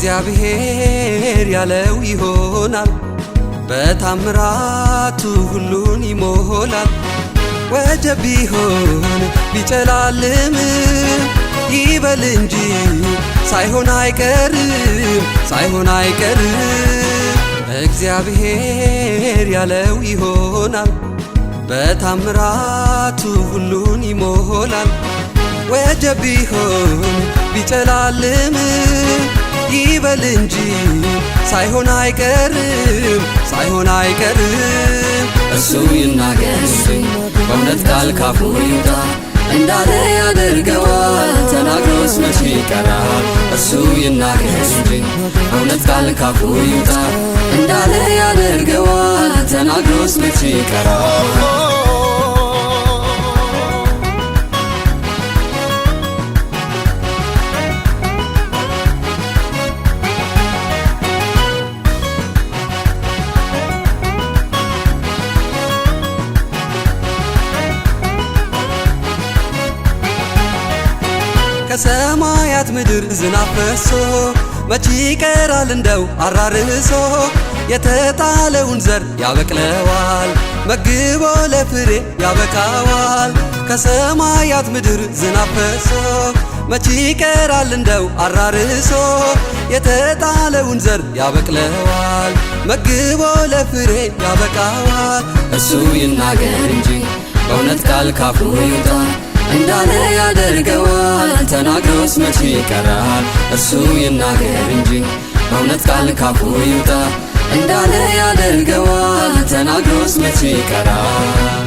እግዚአብሔር ያለው ይሆናል፣ በታምራቱ ሁሉን ይሞላል። ወጀብ ቢሆን ቢጨላልም ይበል እንጂ ሳይሆን አይቀርም፣ ሳይሆን አይቀርም። እግዚአብሔር ያለው ይሆናል፣ በታምራቱ ሁሉን ይሞላል። ወጀብ ቢሆን ቢጨላልም ይበል እንጂ ሳይሆን አይቀርም፣ ሳይሆን አይቀርም። እሱ ይናገር እንጂ በእውነት ቃል ካፉ ይውጣ፣ እንዳለ ያደርገዋል፣ ተናግሮስ መቼ ይቀራል? እሱ ይናገር እንጂ በእውነት ቃል ካፉ ይውጣ፣ እንዳለ ያደርገዋል፣ ተናግሮስ መቼ ይቀራል? ከሰማያት ምድር ዝናብ ፈሶ መቼ ይቀራል እንደው አራርሶ? የተጣለውን ዘር ያበቅለዋል፣ መግቦ ለፍሬ ያበቃዋል። ከሰማያት ምድር ዝናብ ፈሶ መቼ ይቀራል እንደው አራርሶ? የተጣለውን ዘር ያበቅለዋል፣ መግቦ ለፍሬ ያበቃዋል። እሱ ይናገር እንጂ በእውነት ቃል ካፉ ይውጣ፣ እንዳለ ያደርገዋል፣ ተናግሮስ መቼ ይቀራል? እሱ ይናገር እንጂ በእውነት ቃል ካፉ ይውጣ፣ እንዳለ ያደርገዋል፣ ተናግሮስ መቼ ይቀራል?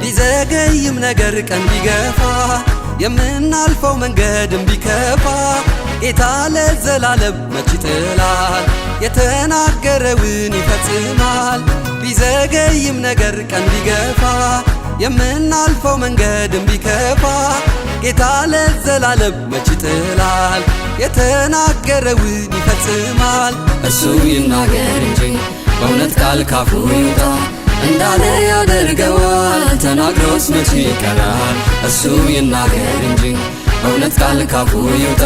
ቢዘገይም ነገር ቀን ቢገፋ፣ የምናልፈው መንገድም ቢከፋ፣ ጌታ ለዘላለም መች ይጥላል፣ የተናገረውን ይፈጽማል። ቢዘገይም ነገር ቀን ቢገፋ፣ የምናልፈው መንገድም ቢከፋ፣ ጌታ ለዘላለም መች ይጥላል፣ የተናገረውን ይፈጽማል። እሱ ይናገር እንጂ በእውነት ቃል ካፉ ይውጣ፣ እንዳለ ያደርገዋል፣ ተናግሮስ መቼ ይቀራል? እሱ ይናገር እንጂ በእውነት ቃል ካፉ ይውጣ፣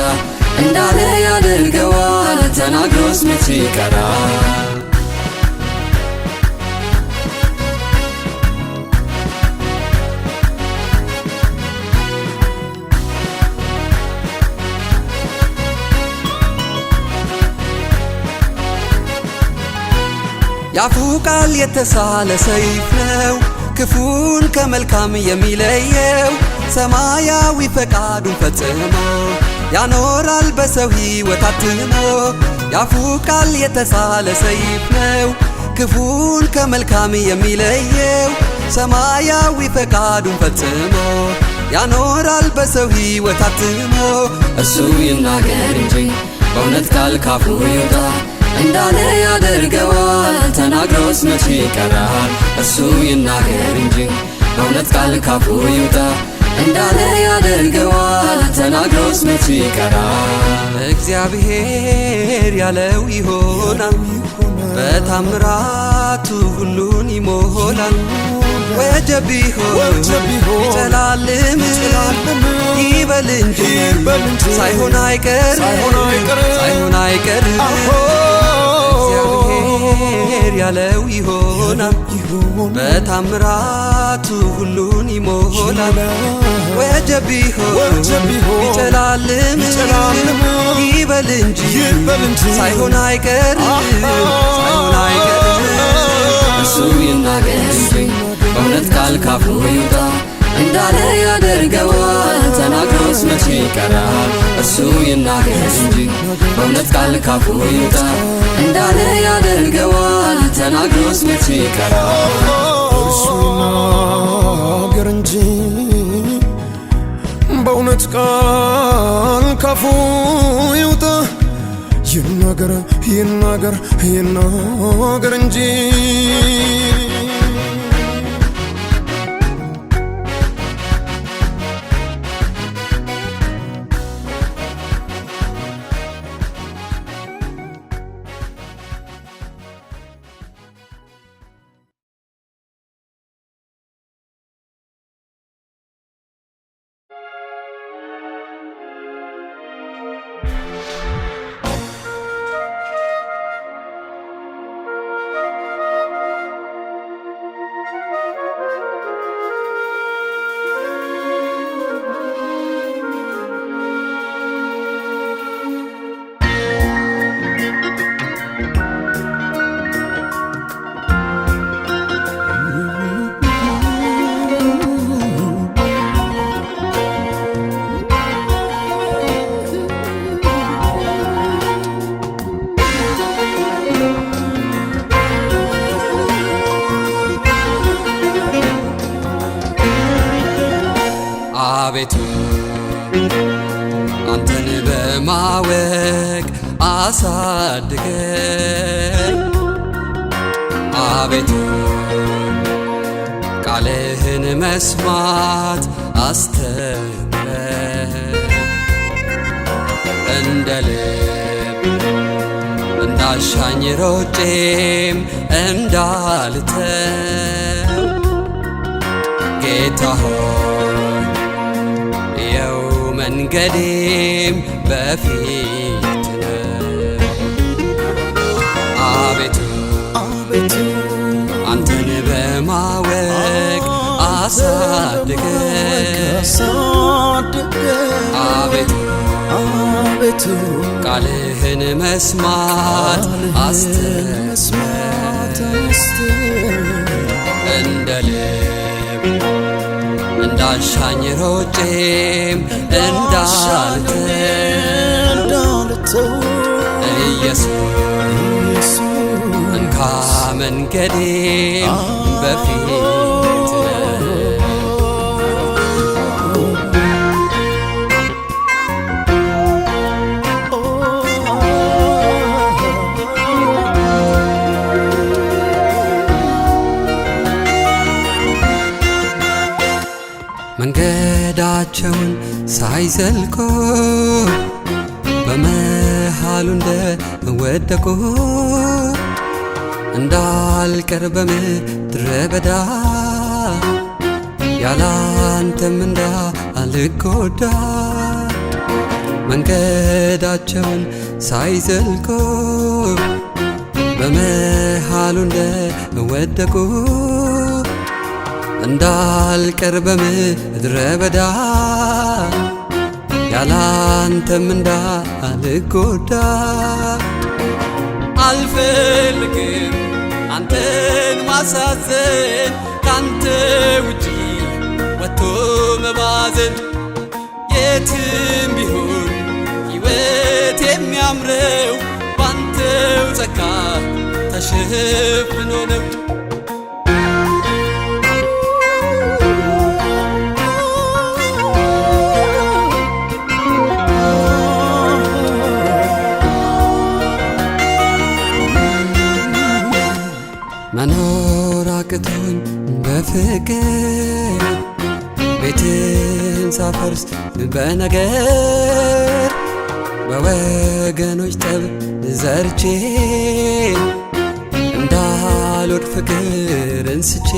እንዳለ ያደርገዋል፣ ተናግሮስ መቼ ይቀራል? ያፉ ቃል የተሳለ ሰይፍ ነው፣ ክፉን ከመልካም የሚለየው። ሰማያዊ ፈቃዱን ፈጽሞ ያኖራል በሰው ሕይወት አትሞ። ያፉ ቃል የተሳለ ሰይፍ ነው፣ ክፉን ከመልካም የሚለየው። ሰማያዊ ፈቃዱን ፈጽሞ ያኖራል በሰው ሕይወት አትሞ። እሱ ይናገር እንጂ በእውነት ቃል ካፉ ይውጣ፣ እንዳለ ያደርገዋል፣ ተናግሮስ መቼ ይቀራል? እሱ ይናገር እንጂ በእውነት ቃል ካፉ ይውጣ፣ እንዳለ ያደርገዋል፣ ተናግሮስ መቼ ይቀራል? እግዚአብሔር ያለው ይሆናል፣ በታምራቱ ሁሉን ይሞላል። ወጀብ ቢሆን ቢጨላልም ይበል እንጂ ሳይሆን አይቀርም፣ ሳይሆን አይቀርም። እግዚአብሔር ያለው ይሆናል፣ በታምራቱ ሁሉን ይሞላል። ወጀብ ቢሆን ቢጨላልም ይበል እንጂ ሳይሆን አይቀርም፣ ሳይሆን አይቀርም። እሱ ይናገር እንጂ በእውነት ቃል ካፉ ይውጣ፣ እንዳለ ያደርገዋል፣ ተናግሮስ መቼ ይቀራል? እሱ ይናገር እንጂ በእውነት ቃል ካፉ ይውጣ፣ እንዳለ ያደርገዋል፣ ተናግሮስ መቼ ይቀራል? እሱ ይናገር እንጂ በእውነት ቃል ካፉ ይውጣ፣ ይናገር ይናገር ይናገር እንጂ አቤቱ አንተን በማወቅ አሳድገኝ አቤቱ ቃልህን መስማት አስተምረኝ እንደ ልብ እንዳሻኝ ሮጬም እንዳልተው ጌታ ሆይ የው መንገዴም በፊት ነው አቤቱ አንተን በማወቅ አሳድገኝ አቤቱ ቃልህን መስማት አስተምረኝ እንደ ልብ እንዳሻኝ ሮጬም እንዳልተው ኢየሱስ እንካ መንገዴም በፊት መንገዳቸውን ሳይዘልቁ በመሃሉ እንደወደቁ እንዳልቀር በምድረ በዳ ያላንተም እንዳልጎዳ መንገዳቸውን ሳይዘልቁ በመሃሉ እንደወደቁ እንዳልቀር በምድረ በዳ ያላንተም እንዳልጎዳ አልፈልግም አንተን ማሳዘን ካንተ ውጪ ወጥቶ መባዘን የትም ቢሆን ሕይወት የሚያምረው ባንተው ጸጋ ተሸፍኖ ነው መኖር አቅቶኝ በፍቅር ቤትን ሳፈርስ በነገር በወገኖች ጠብ ዘርቼ እንዳልወድቅ ፍቅርን ስቼ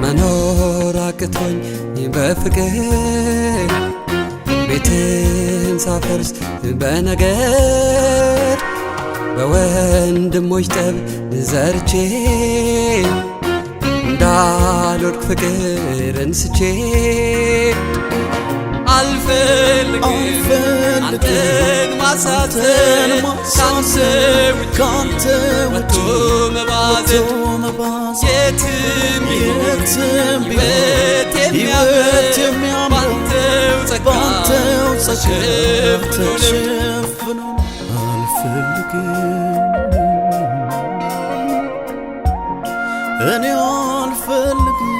መኖር አቅቶኝ በፍቅር ቤትን ሳፈርስ በነገር በወንድሞች ጠብ ዘርቼ እንዳልወድቅ ፍቅርን ስቼ አልፈልግም አንተን ማሳዘን ካንተ ወጥቶ መባዘን የትም ቢሆን ሕይወት የሚያምረው ባንተው ጸጋ ተሸፍኖ እኔ አልፈልግም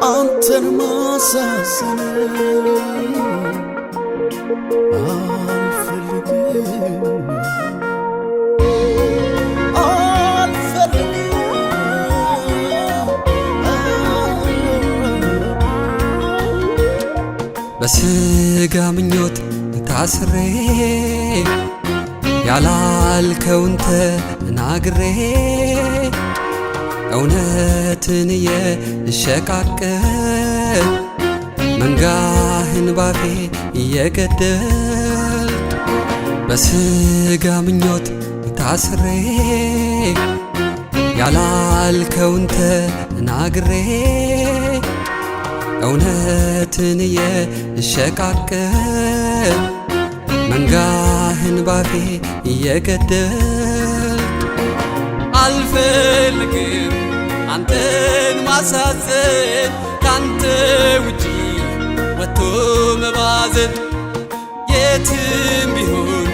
አንተን ማሳዘን በስጋ ምኞት ታስሬ ያላልከውን ተናግሬ እውነትን እየሸቃቀል መንጋህን ባፌ እየገደል በስጋ ምኞት ታስሬ ያላልከውን ተናግሬ እውነትን እየሸቃቀል መንጋህን ባፌ እየገደል አልፈልግም አንተን ማሳዘን ካንተ ውጪ ወጥቶ መባዘን የትም ቢሆን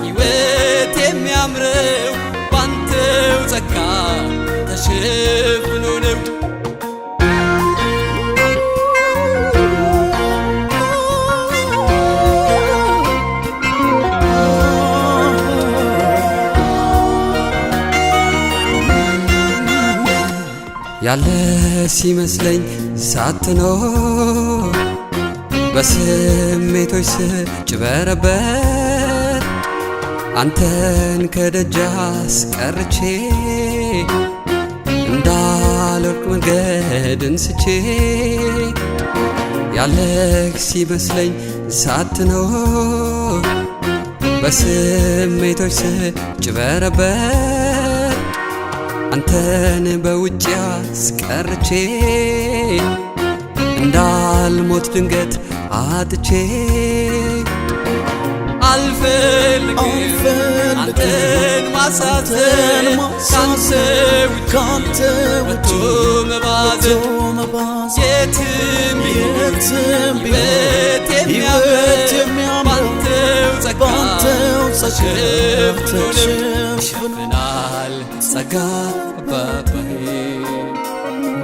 ሕይወት የሚያምረው ባንተው ጸጋ ተሸፍኖ ነው ያለ ሲመስለኝ ሳትኖር በስሜቶች ስጭበረበር አንተን ከደጅ አስቀርቼ እንዳልወድቅ መንገድን ስቼ ያለህ ሲመስለኝ ሳትኖር በስሜቶች ስጭበረበር አንተን በውጭ አስቀርቼ እንዳልሞት ድንገት አጥቼ አልፈልግም አንተን ማሳዘን ካንተ ውጪ ወጥቶ መባዘን የትም ሕይወት የሚያምር ባንተው ጸጋ ይሸፍናል ጸጋ አባባዬ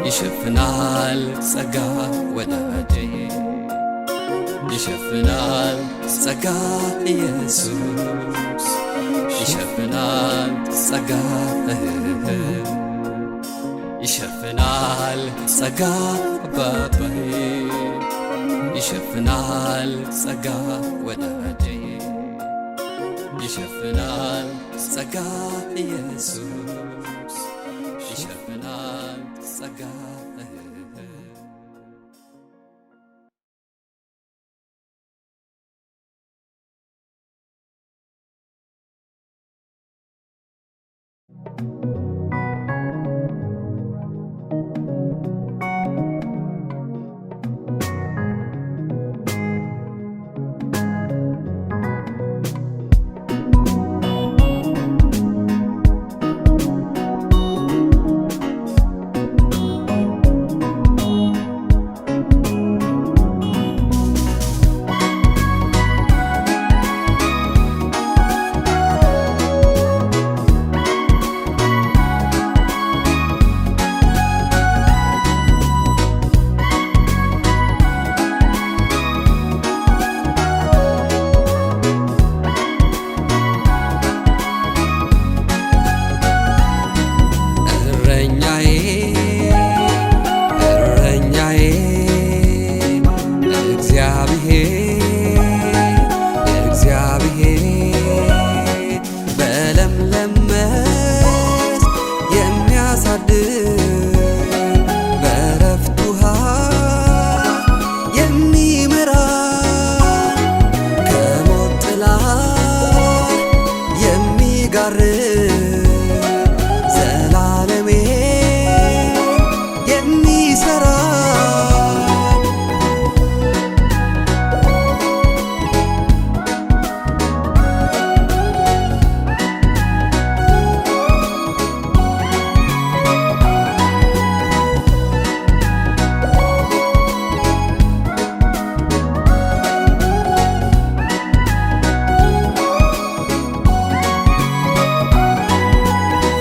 ይሸፍናል ጸጋ ወዳጄ ይሸፍናል ጸጋ ኢየሱስ ይሸፍናል ጸጋ ይሸፍናል ጸጋ አባባዬ ይሸፍናል ጸጋ ወዳጄ ይሸፍናል ጸጋ ኢየሱስ ይሸፍናል ጸጋ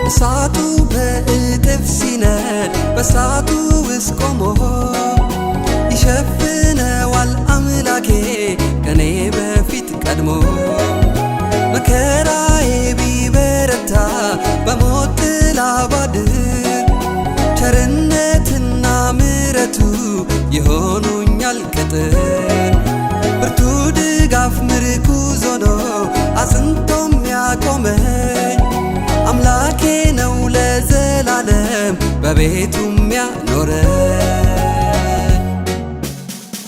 እሳቱ በእጥፍ ሲነድ በእሳቱ ውስጥ ቆሞ ይሸፍነዋል አምላኬ ከኔ በፊት ቀድሞ መከራዬ ቢበረታ በሞት ጥላ ባድር ቸርነትና ምሕረቱ ይሆኑኛል ቅጥር ብርቱ ድጋፍ ምርኩዝ ሆኖ አጽንቶም ያቆመኝ አምላኬ ነው ለዘላለም በቤቱም ያኖረኝ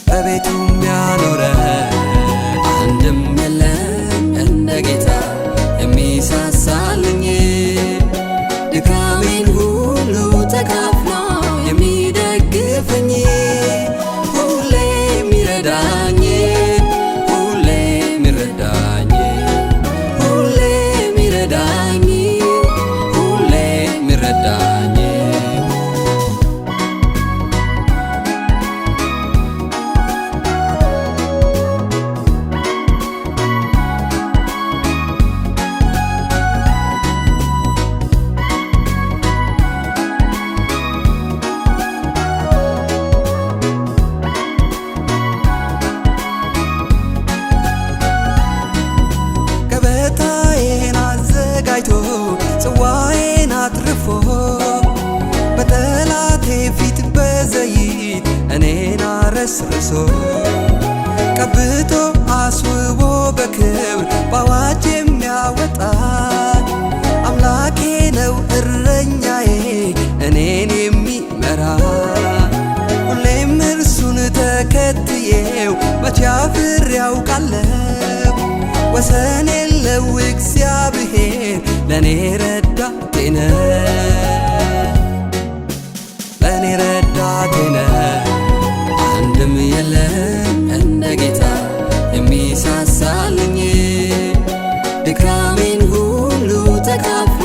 በቤቱም ያኖረኝ አንድም የለም እንደ ጌታ የሚሳሳልኝ ድካሜን ሁሉ ተካፍሎ የሚደግፈኝ ሁሌ የሚረዳኝ ሁሌ የሚረዳኝ ሁሌ የሚረዳኝ ሁሌ የሚረዳኝ ጽዋዬን አትርፎ በጠላ በጠላቴ ፊት በዘይት እኔን አረስርሶ ቀብቶ አስውቦ በክብር በአዋጅ የሚያወጣ አምላኬ ነው እረኛዬ እኔን የሚመራ ሁሌም እርሱን ተከትዬው መቼ አፍሬ ያውቃለሁ። ወሰን የለው እግዚአብሔር ለኔ ረዳቴ ነው፣ ለኔ ረዳቴ ነው። አንድም የለም እንደ ጌታ የሚሳሳልኝ ድካሜን ሁሉ ተካፍሎ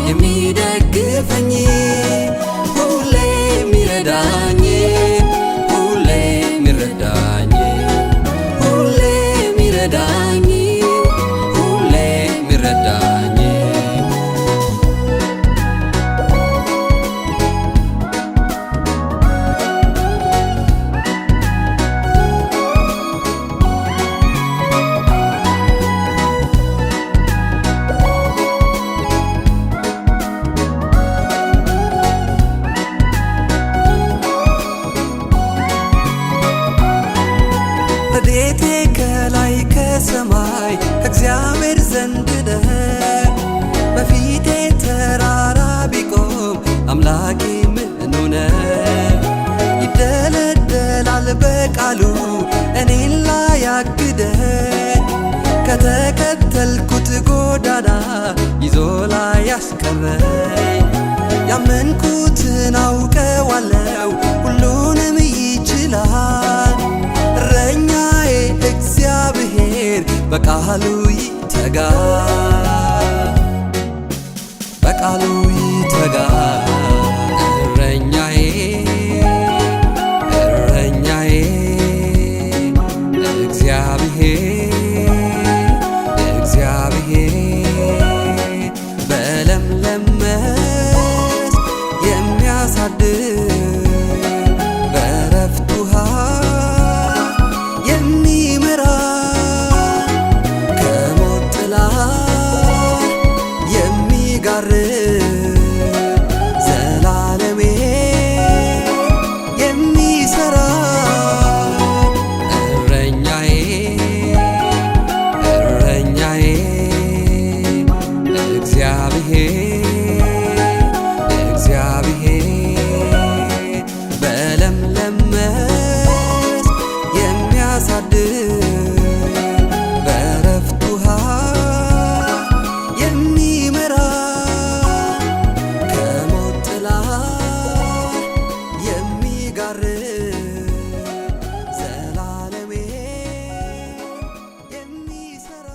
የሚደግፈኝ ሁሌ የሚረዳኝ ሁሌ የሚረዳኝ ሁሌ የሚረዳኝ ሁሌ የሚረዳኝ ረድኤቴ ከላይ ከሰማይ ከእግዚአብሔር ዘንድ ነው። በፊቴ ተራራ ቢቆም አምላኬ ምኑ ነው? ይደለደላል በቃሉ እኔን ላያግደኝ ከተከተልኩት ጎዳና ይዞ ላይ ያስቀረኝ ያመንኩትን አውቀዋለው ሁሉንም ይችላል። እረኛዬ እግዚአብሔር በቃሉ ይተጋል፣ በቃሉ ይተጋል። እረኛዬ እረኛዬ እግዚአብሔር እግዚአብሔር በለምለም መስክ የሚያሳድር በዕረፍት ውሃ የሚመራ ከሞት ጥላ የሚጋርድ ዘላለሜ የሚሰራ እረኛዬ እረኛዬ እግዚአብሔር እግዚአብሔር በለምለም መስክ የሚያሳድር በዕረፍት ውሃ የሚመራ ከሞት ጥላ የሚጋርድ ዘላለሜ የሚሰራ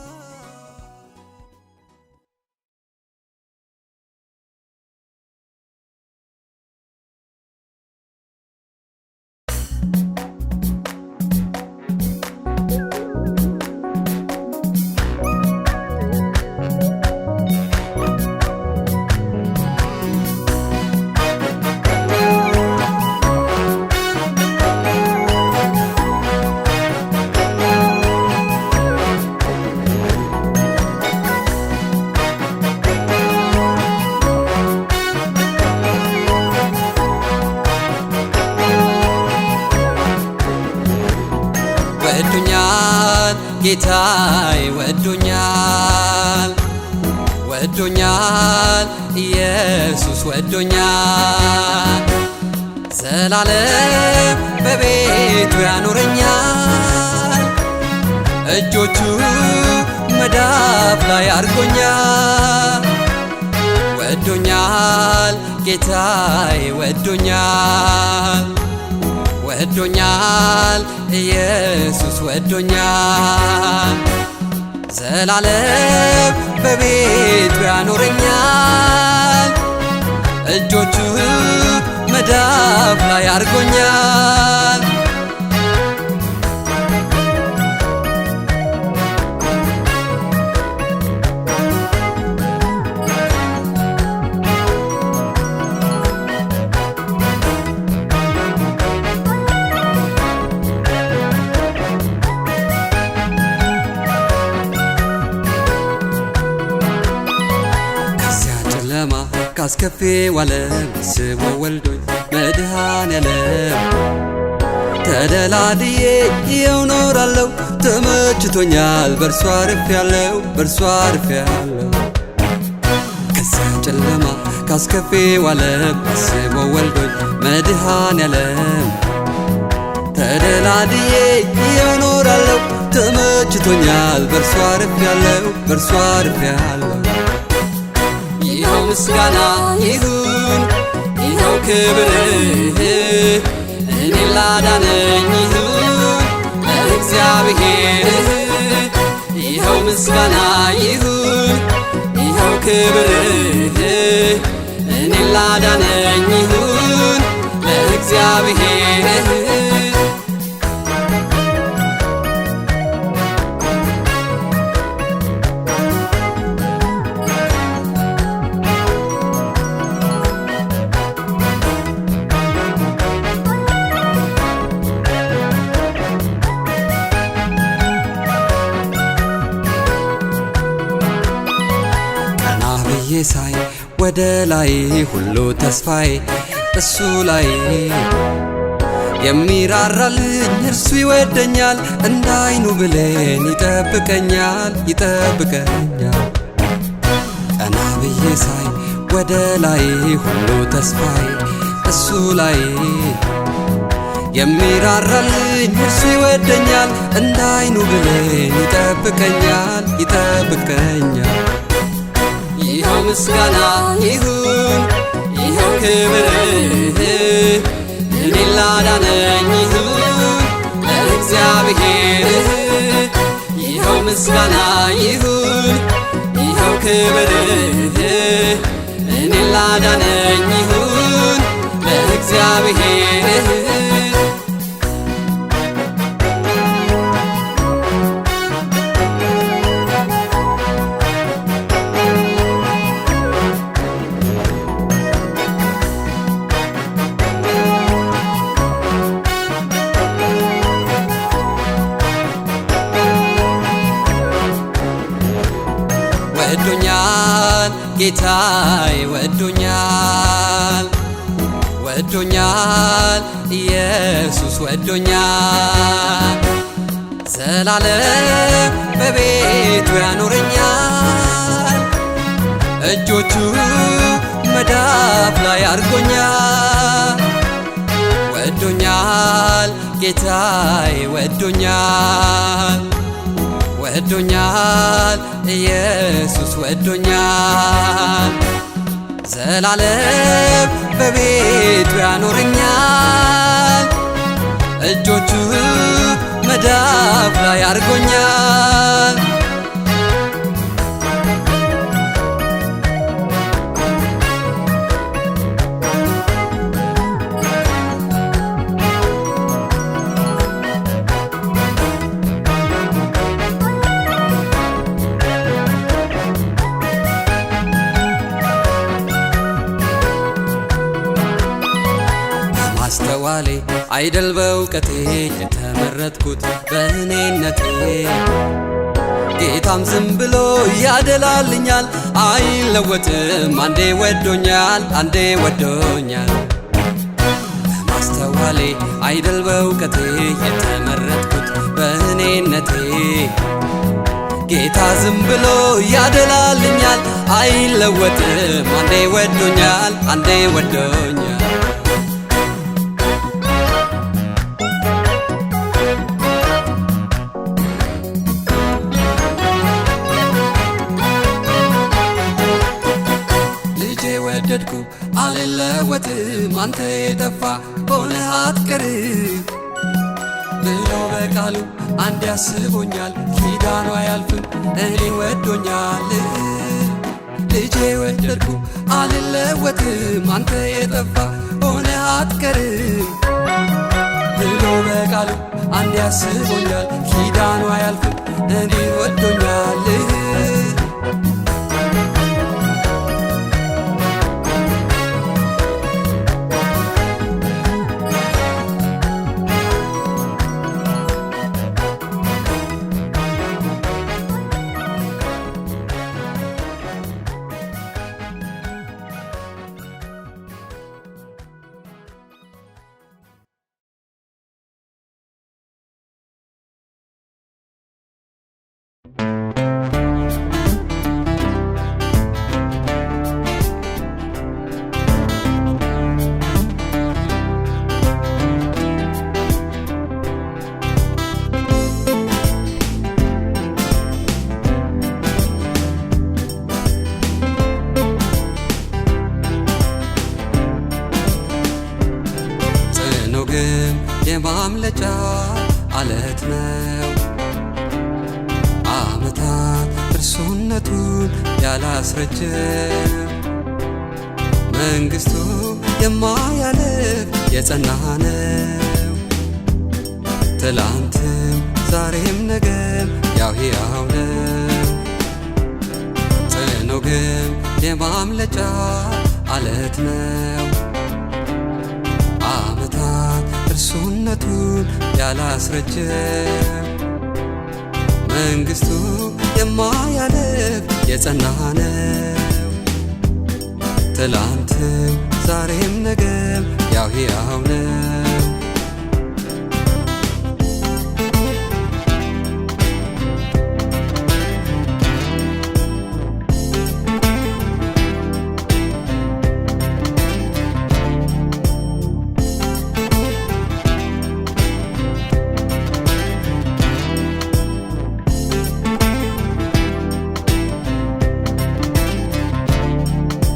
ወዶኛል ጌታዬ ወዶኛል ወዶኛል ኢየሱስ ወዶኛል ዘላለም በቤቱ ያኖረኛል እጆቹ መዳፍ ላይ አርጎኛል ወዶኛል ጌታዬ ወዶኛል ወዶኛል ኢየሱስ ወዶኛል ዘላለም በቤቱ ያኖረኛል እጆቹ መዳፍ ላይ አርጎኛል ካስከፊው ዓለም ስቦ ወልዶኝ መድኃኔዓለም ተደላድዬ ይኸው ኖራለሁ ተመችቶኛል በእርሱ አርፌያለሁ በእርሱ አርፌያለሁ ከዚያ ጨለማ ካስከፊው ዓለም ስቦ ወልዶኝ መድኃኔዓለም ተደላድዬ ይኸው ኖራለሁ ተመችቶኛል በእርሱ አርፌያለሁ በእርሱ አርፌያለሁ ይኸው ምስጋና ይሁን ይኸው ክብር እኔን ላዳነኝ ይሁን ለእግዚአብሔር ይኸው ምስጋና ይሁን ይኸው ክብር እኔን ላዳነኝ ይሁን ለእግዚአብሔር ሳይ ወደ ላይ ሁሉ ተስፋዬ እሱ ላይ የሚራራልኝ እርሱ ይወደኛል እንደ አይኑ ብሌን ይጠብቀኛል ይጠብቀኛል ቀና ብዬ ሳይ ወደ ላይ ሁሉ ተስፋዬ እሱ ላይ የሚራራልኝ እርሱ ይወደኛል እንደ አይኑ ብሌን ይጠብቀኛል ይጠብቀኛል ይኸው ምስጋና ይሁን ይኸው ክብር እኔን ላዳነኝ ይሁን ለእግዚአብሔር ይኸው ምስጋና ይሁን ይኸው ክብር እኔን ላዳነኝ ይሁን ለእግዚአብሔር ወዶኛል ጌታዬ ወዶኛል ወዶኛል ኢየሱስ ወዶኛል ዘላለም በቤቱ ያኖረኛል እጆቹ መዳፍ ላይ አርጎኛል ወዶኛል ጌታዬ ወዶኛል ወዶኛል ኢየሱስ ወዶኛል ዘላለም በቤቱ ያኖረኛል እጆቹ መዳፍ ላይ አርጎኛል ማስተዋሌ አይደል በእውቀቴ የተመረጥኩት በእኔነቴ ጌታም ዝም ብሎ ያደላልኛል አይለወጥም አንዴ ወዶኛል አንዴ ወዶኛል ማስተዋሌ አይደል በእውቀቴ የተመረጥኩት በእኔነቴ ጌታ ዝም ብሎ ያደላልኛል አይለወጥም አንዴ ወዶኛል አንዴ ወዶኛል ወደድኩ አልለወጥም አንተ የጠፋ ሆነህ አትቀርም ብሎ በቃሉ አንድ ያስቦኛል ኪዳኑ አያልፍም እኔን ወዶኛል ልጄ ወደድኩ አልለወጥም አንተ የጠፋ ሆነህ አትቀርም ብሎ በቃሉ አንድ ያስቦኛል ኪዳኑ አያልፍም እኔን ወዶኛል ግን የማምለጫ አለት ነው። ዓመታት እርሱነቱን ያላስረጀ መንግሥቱ የማያልፍ የጸና ነው። ትላንትም ዛሬም ነገም ያው ሕያው ነው። ጽኑ ግንብ የማምለጫ አለት ነው። ዓመታት እርሱነቱን ያላስረጀ መንግሥቱ የማያልፍ የጸና ነው። ትላንትም ዛሬም ነገም ያው ሕያው ነው።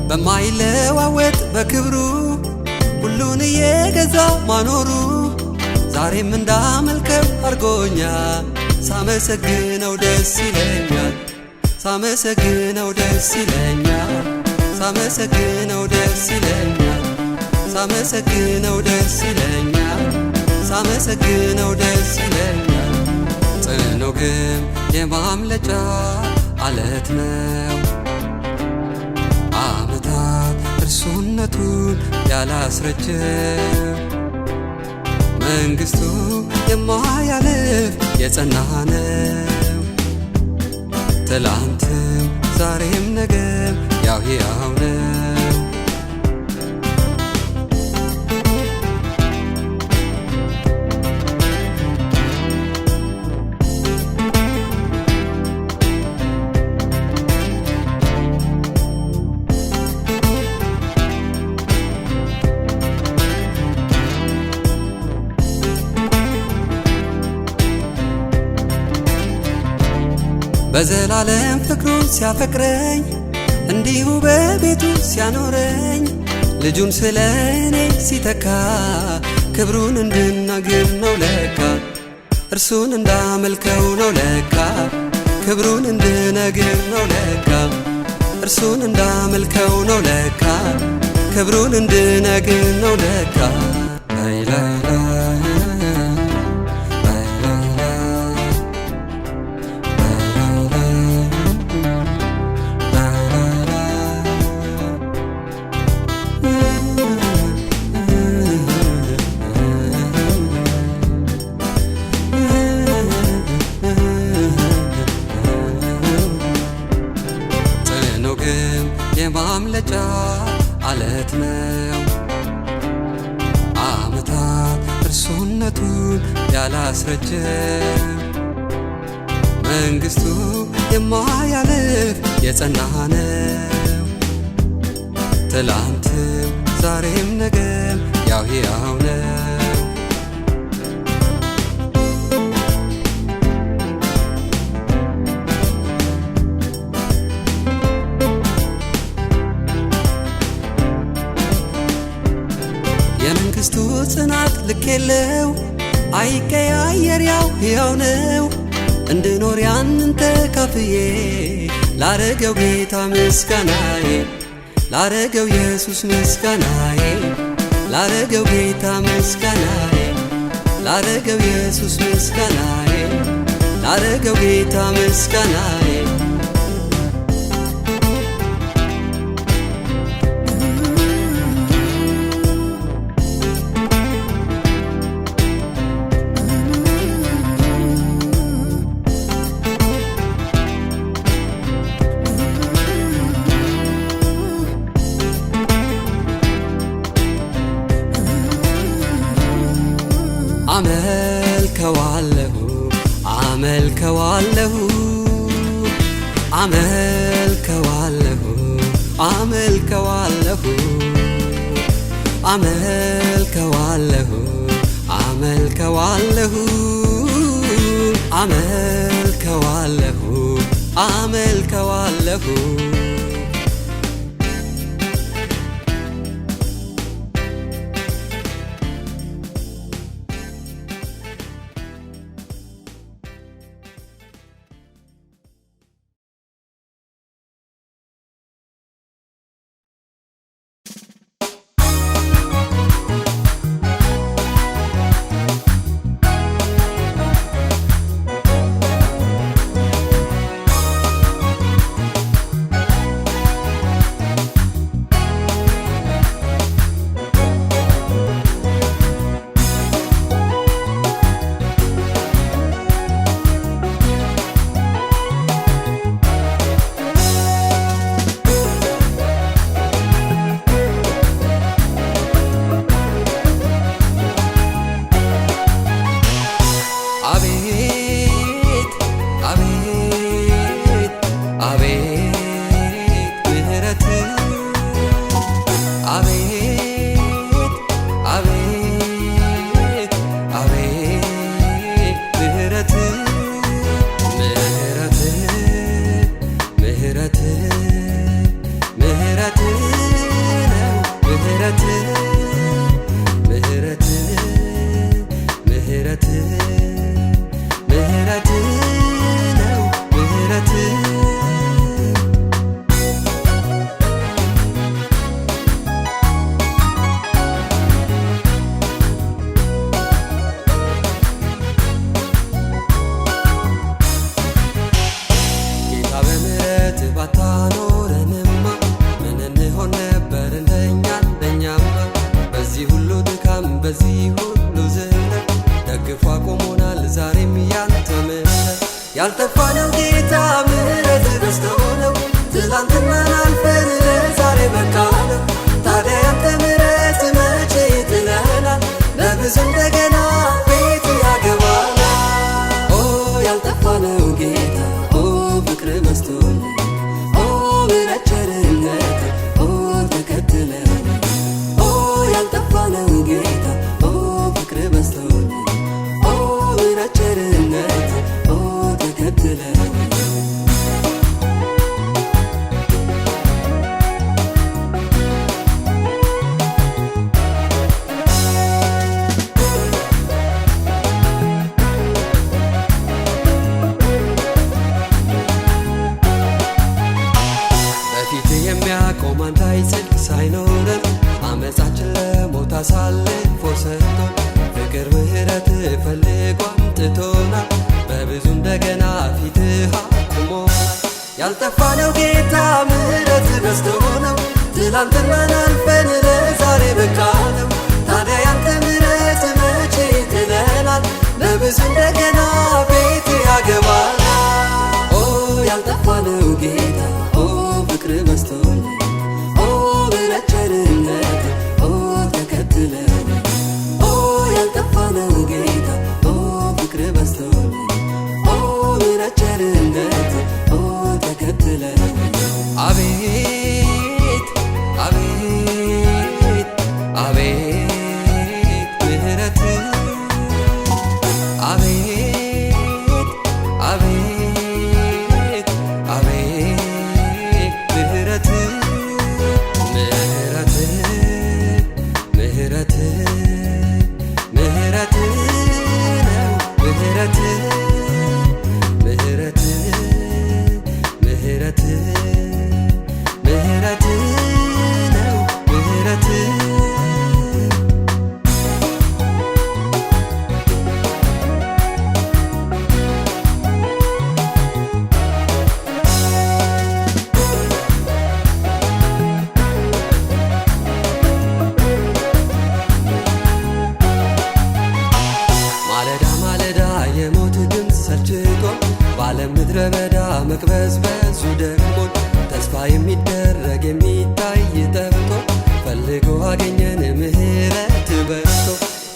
በማይለዋወጥ በክብሩ ሁሉን እየገዛ ማኖሩ ዛሬም እንዳመልከው አርጎኛል። ሳመሰግነው ደስ ይለኛል፣ ሳመሰግነው ደስ ይለኛል፣ ሳመሰግነው ደስ ይለኛል፣ ሳመሰግነው ደስ ይለኛል፣ ሳመሰግነው ደስ ይለኛል። ጽኑ ግንብ የማምለጫ አለት ነው። ዓመታት እርሱነቱን ያላስረጀ መንግሥቱ የማያልፍ የጸና ነው። ትላንትም ዛሬም ነገም ያው ሕያው ነው። በዘላለም ፍቅሩን ሲያፈቅረኝ እንዲሁ በቤቱ ሲያኖረኝ ልጁን ስለ እኔ ሲተካ ክብሩን እንድናገር ነው ለካ፣ እርሱን እንዳመልከው ነው ለካ፣ ክብሩን እንድነግር ነው ለካ፣ እርሱን እንዳመልከው ነው ለካ፣ ክብሩን እንድነግር ነው ለካ። የማምለጫ አለት ነው። ዓመታት እርሱነቱን ያላስረጀ መንግሥቱ የማያልፍ የጸና ነው። ትላንትም ዛሬም ነገም ያው ሕያው ነው። የመንግሥቱ ጽናት ልክ የለው አይቀያየር ያው ሕያው ነው። እንድኖር ያንን ተካፍዬ ላረገው ጌታ ምስጋናዬ፣ ላረገው ኢየሱስ ምስጋናዬ፣ ላረገው ጌታ ምስጋናዬ፣ ላረገው ኢየሱስ ምስጋናዬ፣ ላረገው ጌታ ምስጋናዬ። አመልከዋለሁ አመልከዋለሁ አመልከዋለሁ አመልከዋለሁ አመልከዋለሁ አመልከዋለሁ አመልከዋለሁ አመልከዋለሁ የሚያቆም አንዳች ጽድቅ ሳይኖረን አመፃችን ለሞት አሳልፎ ሰጥቶን ፍቅር ምሕረት ፈልጎ አምጥቶናል በብዙ እንደገና ፊትህ አቁሞናል። ያልጠፋነው ጌታ ምሕረት በዝቶ ነው ትላንትናን አልፈን ለዛሬ በቃነው። ታዲያ ያንተ ምሕረት መቼ ይጥለናል? በብዙ እንደገና ቤት ያገባናል። ኦ ያልጠፋነው ጌታ ኦ ፍቅር በዝቶልኝ ኦ ምሕረት ቸርነት ኦ ተከትለን ኦ ያልጠፋነው ጌታ ኦ ፍቅር በዝቶልኝ ኦ ምሕረት ቸርነት ኦ ተከትለን አቤት አቤት አቤት ምሕረት አቤት አቤት አቤት ምሕረት ምሕረት ምሕረት ምሕረት ነው ምሕረት ምሕረት ምሕረት ምሕረት ነው ምሕረት ማለዳ ማለዳ የሞት ድምፅ ሰልችቶን በዓለም ምድረ በዳ መቅበዝበዙ ደክሞን ተስፋ የሚደረግ የሚታይ ጠፍቶ ፈልጎ አገኘን ምሕረት በዝቶ።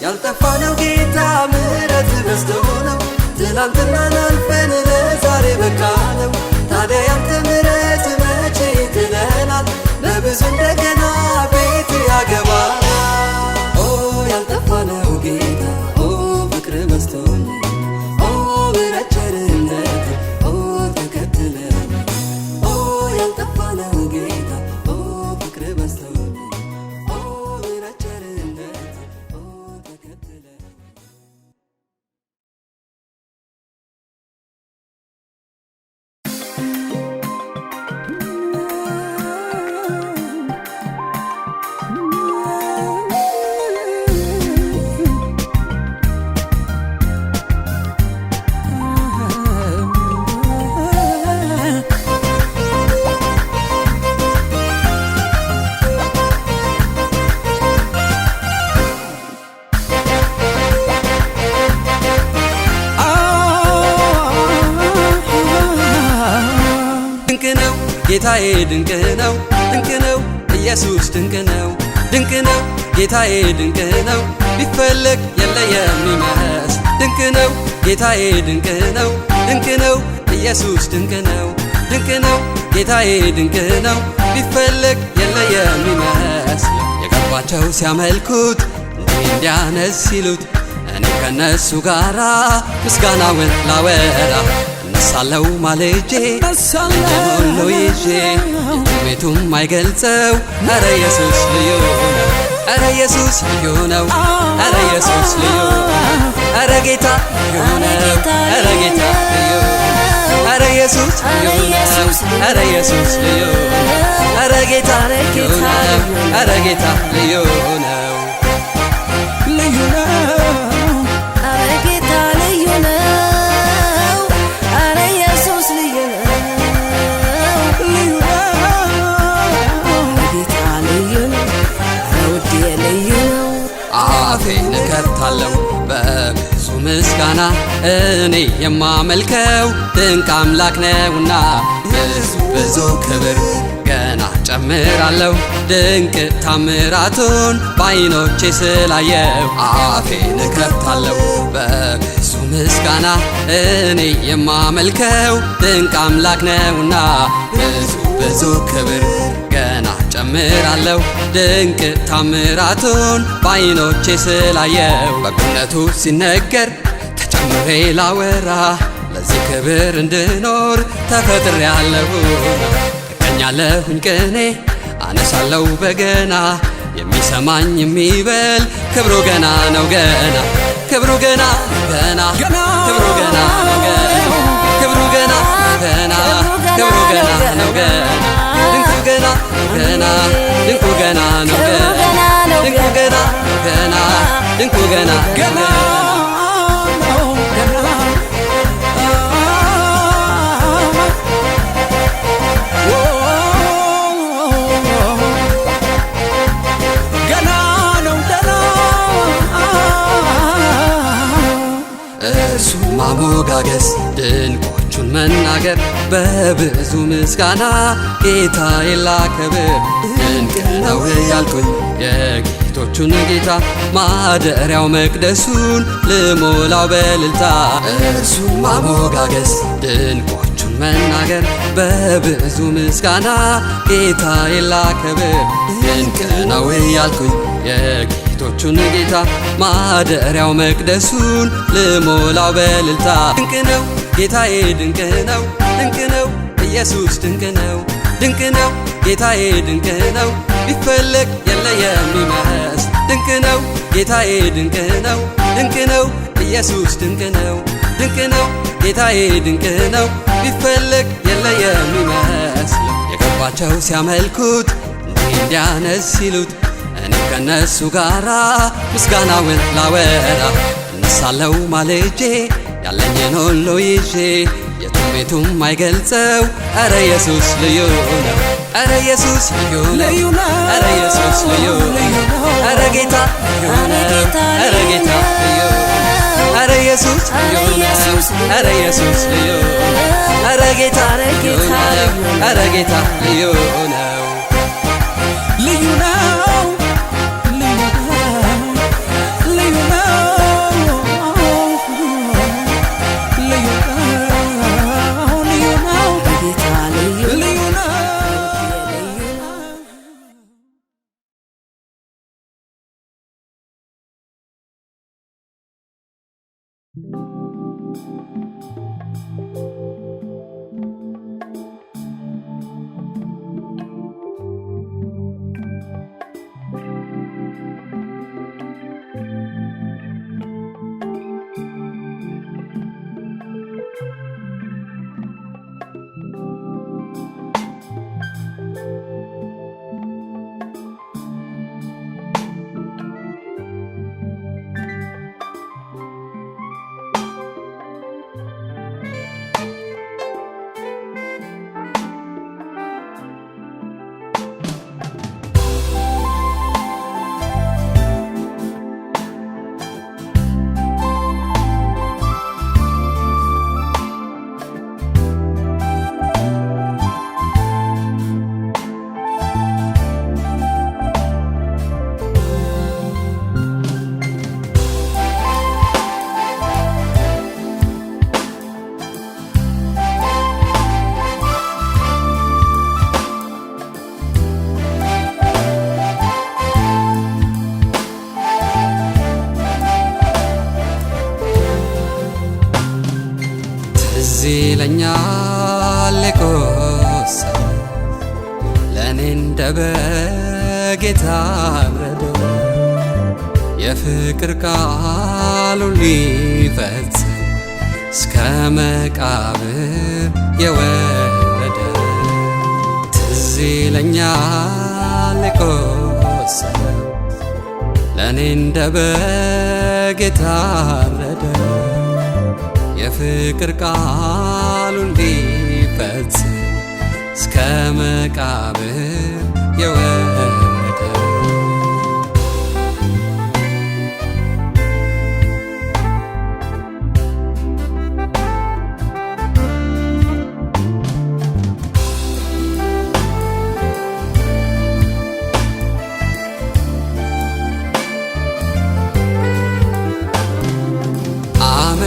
ያልጠፋነው ጌታ ምሕረት በዝቶ ነው ትላንትናን አልፈን ለዛሬ በቃነው። ታዲያ ያንተ ምሕረት መቼ ይጥለናል? በብዙ እንደገና ቤት ያገባናል። ኦ ያልጠፋነው ጌታ ኦ ፍቅር በዝቶልኝ ኦ ምሕረት ቸርነት ኦ ተከትለን ኦ ያልጠፋነው ጌታ ኦ ፍቅር በዝቶልኝ ኦ ምሕረት ቸርነት ኦ ተከትለን ድንቅ ነው ጌታዬ ድንቅ ነው ድንቅ ነው ኢየሱስ ድንቅ ነው ድንቅ ነው ጌታዬ ድንቅ ነው ቢፈለግ የለ የሚመስል ድንቅ ነው ጌታዬ ድንቅ ነው ድንቅ ነው ኢየሱስ ድንቅ ነው ድንቅ ነው ጌታዬ ድንቅ ነው ቢፈለግ የለ የሚመስል የገባቸው ሲያመልኩት እንዲህ እንዲያነስ ሲሉት እኔ ከነሱ ጋራ ምስጋናውን ላወራ እነሳለው ማልጄ ሁሉ ይዤ ቤቱም አይገልጸው ኧረ ኢየሱስ ልዩ ነው ኧረ ኢየሱስ ልዩ ነው ኧረ ኢየሱስ ልዩ ኧረ ጌታ ልዩ ነው ኧረ ጌታ ልዩ ኧረ ኢየሱስ ልዩ ነው ኧረ ኢየሱስ ልዩ ኧረ ጌታ ልዩ ነው ኧረ ጌታ ልዩ ነው ልዩ ነው ኧረ ጌታ ልዩ ነው ኧረ ኢየሱስ ልዩ ነው ልዩ ነው ጌታ ልዩ ነው ኧረ ውዴ ልዩ ነው። አፌን እከፍታለሁ በብዙ ምስጋና እኔ የማመልከው ድንቅ አምላክ ነውና ብዙ ብዙ ክብር ገና ጨምራለሁ ድንቅ ታምራቱን በዓይኖቼ ስላየው። አፌን እከፍታለሁ በብዙ ምስጋና እኔ የማመልከው ድንቅ አምላክ ነውና ብዙ ብዙ ክብር ገና ጨምራለሁ ድንቅ ታምራቱን በዓይኖቼ ስላየው። በጎነቱ ሲነገር ተጨምሬ ላወራ ለዚህ ክብር እንድኖር ተፈጥሬአለሁ። እቀኛለሁኝ ቅኔ አነሳለሁ በገና የሚሰማኝ የሚበል ክብሩ ገና ነው ገና ክብሩ ገና ገና ክብሩ ገና ነው ገና ክብሩ ገና ገና ክብሩ ገና ነው ገና ድንቁ ገና ማሞጋገስ ድንቆቹን መናገር በብዙ ምስጋና ጌታዬን ላከብር። ድንቅ ነው ያልኩኝ የጌቶቹን ጌታ ማደሪያው መቅደሱን ልሞላው በእልልታ። እርሱን ማሞጋገስ ድንቆቹን መናገር በብዙ ምስጋና ጌታዬን ላከብር። ድንቅ ነው ያልኩኝ የጌቶቹን ጌታ ማደሪያው መቅደሱን ልሞላው በእልልታ። ድንቅ ነው ጌታዬ ድንቅ ነው፣ ድንቅ ነው ኢየሱስ ድንቅ ነው፣ ድንቅ ነው ጌታዬ ድንቅ ነው ቢፈለግ የለ የሚመስ። ድንቅ ነው ጌታዬ ድንቅ ነው፣ ድንቅ ነው ኢየሱስ ድንቅ ነው፣ ድንቅ ነው ጌታዬ ድንቅ ነው ቢፈለግ የለ የሚመስለው። የገባቸው ሲያመልኩት እንዲህ እንዲያነስ ሲሉት እኔም ከነሱ ጋራ ምስጋናውን ላወራ እነሳለው ማልጄ ያለኝን ሁሉ ይዤ የቱም አይገልጸው። ኧረ ኢየሱስ ልዩ ነው፣ ኧረ ኢየሱስ ልዩ ነው፣ ኧረ ኢየሱስ ልዩ ነው፣ ኧረ ጌታ ልዩ ነው፣ ኧረ ጌታ ልዩ ነው፣ ኧረ ኢየሱስ ልዩ ነው፣ ኧረ ኢየሱስ ልዩ ነው፣ ኧረ ጌታ ልዩ ነው፣ ኧረ ጌታ ልዩ ነው፣ ልዩ ነው ይለኛል የቆሰለ ለእኔ እንደ በግ የታረደ የፍቅር ቃሉን ሊፈጽም እስከ መቃብር የወረደ ትዝ ይለኛል የቆሰለ ለእኔ እንደ በግ የታረደ የፍቅር ቃሉን ሊፈጽም እስከ መቃብር የወረደ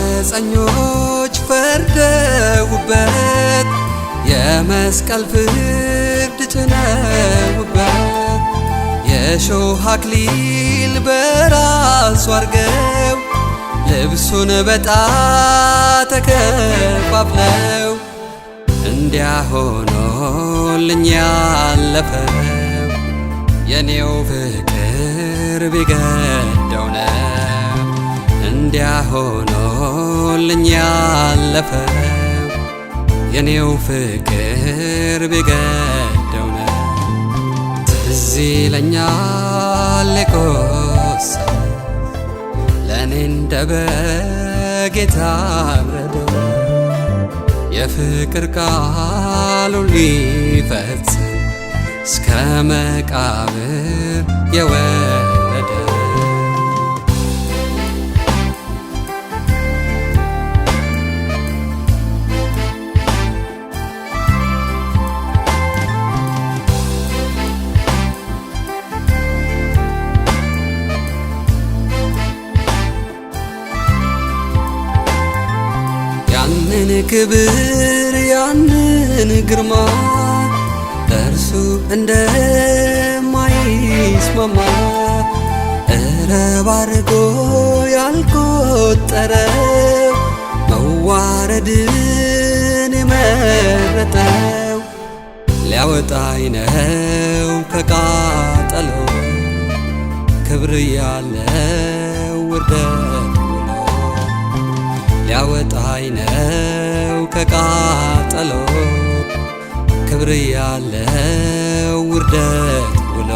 አመፀኞች ፈርደውበት የመስቀል ፍርድ ጭነውበት የሾህ አክሊል በራሱ አርገው ልብሱን በዕጣ ተከፋፍለው እንዲያ ሆኖልኝ ያለፈው የኔው ፍቅር ቢገደው ነው እንዲያ ሆኖልኝ ያለፈው የኔው ፍቅር ቢገደው ነው ትዝ ይለኛል የቆሰለ ለእኔ እንደ በግ የታረደ የፍቅር ቃሉን ሊፈጽም እስከ መቃብር የወረደ ክብር ያንን ግርማ ለእርሱ እንደማይስማማ እረብ አድርጎ ያልቆጠረው መዋረድን የመረጠው ሊያወጣኝ ነው ከቃጠለው ክብር ያለው ውርደት ብሎ ሊያወጣኝ ነው ከቃጠለው ክብር ያለው ውርደት ብሎ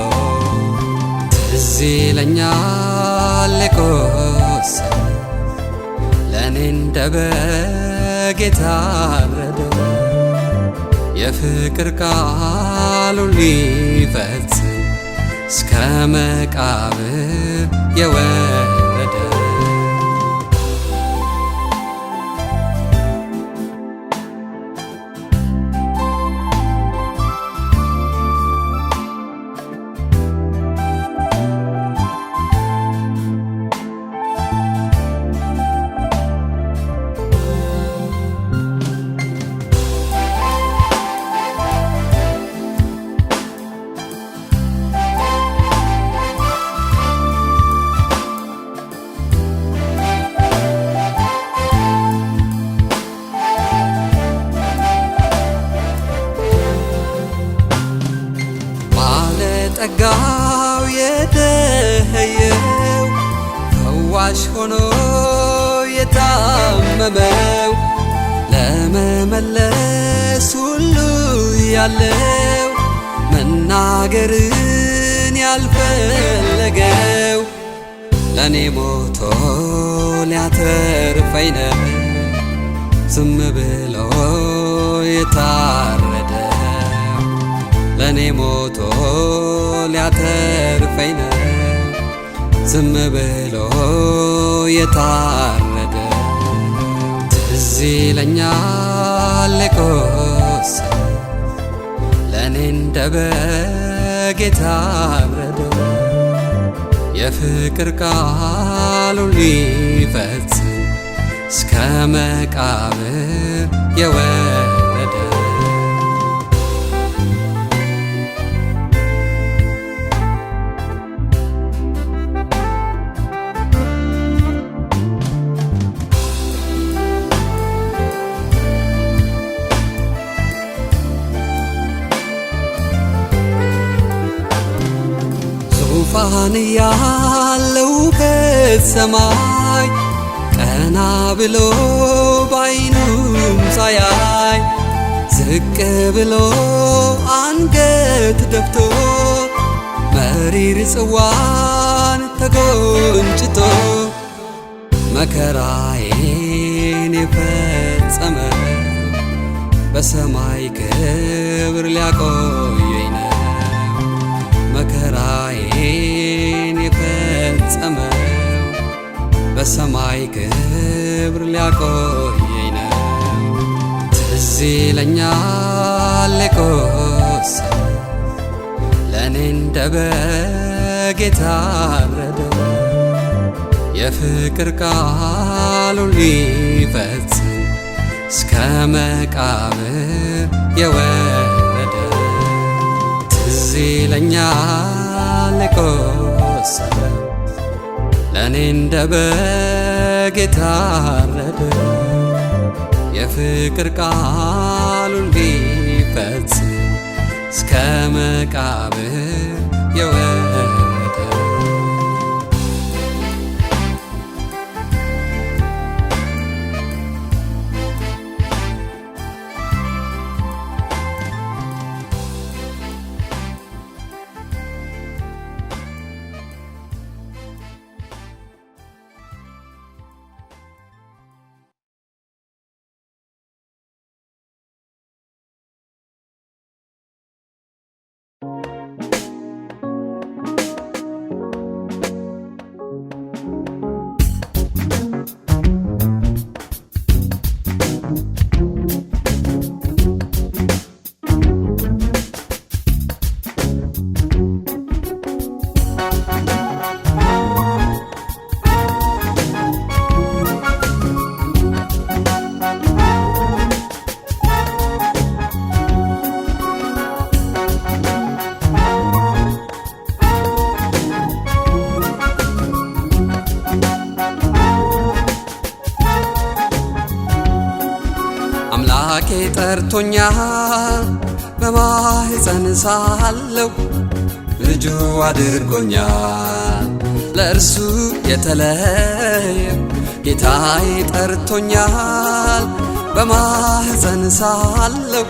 ትዝ ይለኛል የቆሰለ ለእኔ እንደ በግ የታረደው የፍቅር ቃሉን ሊፈጽም እስከ መቃብር የወረደ ጸጋው የደኸየው ፈዋሽ ሆኖ የታመመው ለመመለስ ሁሉ ያለው መናገርን ያልፈለገው ለኔ ሞቶ ሊያተርፈኝ ነው ዝም ብሎ የታረደ ለኔ ሞቶ ሊያተርፈኝ ነው ዝም ብሎ የታረደ ትዝ ይለኛል የቆሰለ ለኔ እንደ በግ የታረደው የፍቅር ቃሉን ሊፈጽም እስከ መቃብር የወረደ ዙፋን ያለው ከሰማይ ቀና ብሎ ባይኑም ሳያይ ዝቅ ብሎ አንገት ደፍቶ መሪር ጽዋን ተጎንጭቶ መከራዬን የፈጸመ በሰማይ ክብር ሊያቆየኝ ነው መከራዬን የፈጸመው በሰማይ ክብር ሊያቆየኝ ነው ትዝ ይለኛል የቆሰለ ለእኔ እንደ በግ የታረደው የፍቅር ቃሉን ሊፈጽም እስከ መቃብር የወረደ ትዝ ይለኛል የቆሰለ ለእኔ እንደ በግ የታረደው የፍቅር ቃሉን ሊፈጽም እስከ መቃብር የወረደ ጠርቶኛል በማህፀን ሳለሁ ልጁ አድርጎኛል ለእርሱ የተለየ ጌታዬ ጠርቶኛል በማህፀን ሳለሁ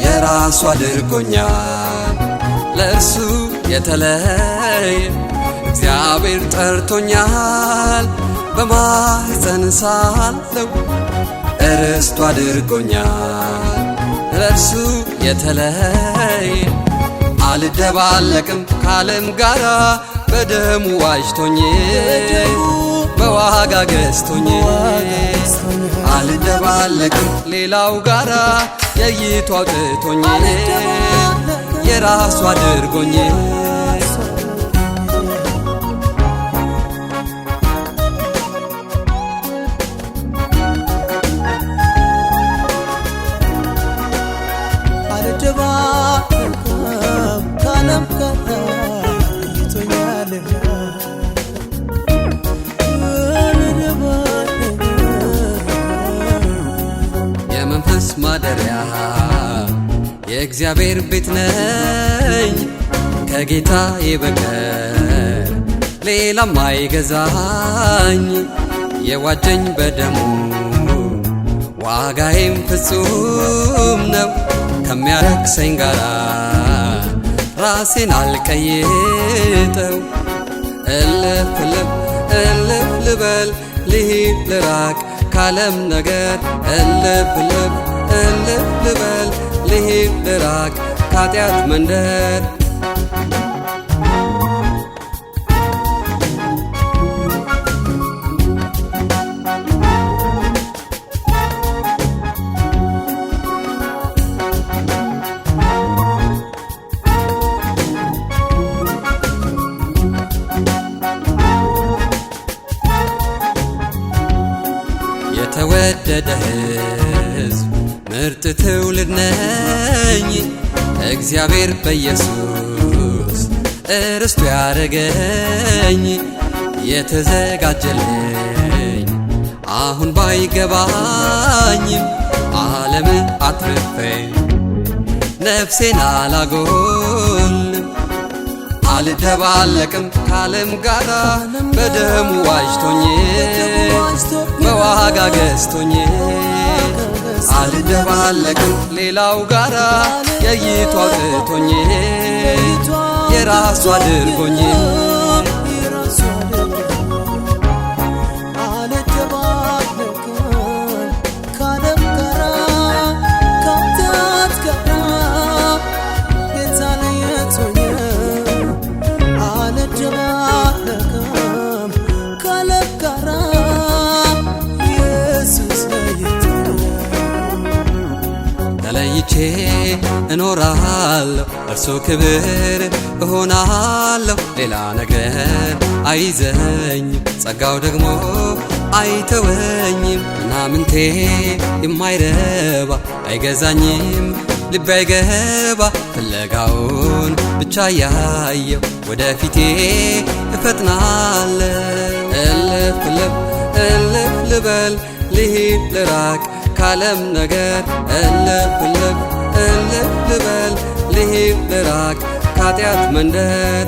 የራሱ አድርጎኛል ለእርሱ የተለየ እግዚአብሔር ጠርቶኛል በማህፀን ሳለሁ ርስቱ አድርጎኛል ለእርሱ የተለየ አልደባለቅም ከዓለም ጋራ በደሙ ዋጅቶኝ በዋጋ ገዝቶኝ አልደባለቅም ሌላው ጋራ ለይቶ አውጥቶኝ የራሱ አድርጎኝ የመንፈስ ማደሪያ የእግዚአብሔር ቤት ነኝ ከጌታዬ በቀር ሌላም አይገዛኝ የዋጀኝ በደሙ ዋጋዬም ፍጹም ነው ከሚያረክሰኝ ጋራ ራሴን አልቀይጠው እልፍ ልበል ልሂድ ልራቅ ካለም ነገር እልፍ ልበል ልሂድ ልራቅ ከኃጢአት መንደር የተወደደ ሕዝብ ምርጥ ትውልድ ነኝ እግዚአብሔር በኢየሱስ ርስቱ ያረገኝ የተዘጋጀልኝ አሁን ባይገባኝም ዓለምን አትርፈኝ ነፍሴን አላጎልም አልደባለቅም ከዓለም ጋራ በደሙ ዋጅቶኝ በዋጋ ገዝቶኝ አልደባለቅም ሌላው ጋራ ለይቶ አውጥቶኝ የራሱ አድርጎኝ ተለይቼ እኖራለሁ እርሱ ክብር እሆናለሁ ሌላ ነገር አይዘኝም ጸጋው ደግሞ አይተወኝም ምናምንቴ የማይረባ አይገዛኝም ልቤ አይገባ ፍለጋውን ብቻ ያየው ወደፊቴ እፈጥናለሁ እልፍ ልበል ልሂድ ልራቅ ካለም ነገር እልፍ ልበል ልሂድ ልራቅ ከኃጢአት መንደር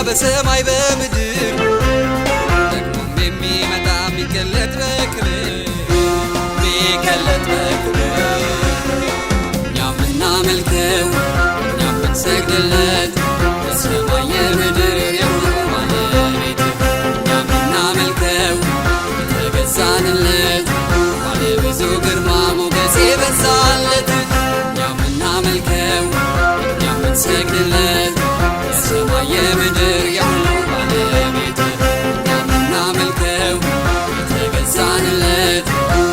በሰማይ በምድር ደግሞም የሚመጣ የሚገለጥ በክብር እኛ የምናመልከው እኛ የምንሰግድለት የሰማይ የምድር የሁሉ ባለቤት እኛ የምናመልከው የተገዛንለት ባለብዙ ግርማ ሞገስ የበዛለት እኛ የምናመልከው እኛ የምንሰግድለት የሰማይ የምድር የሁሉ ባለቤት እኛ የምናመልከው የተገዛንለት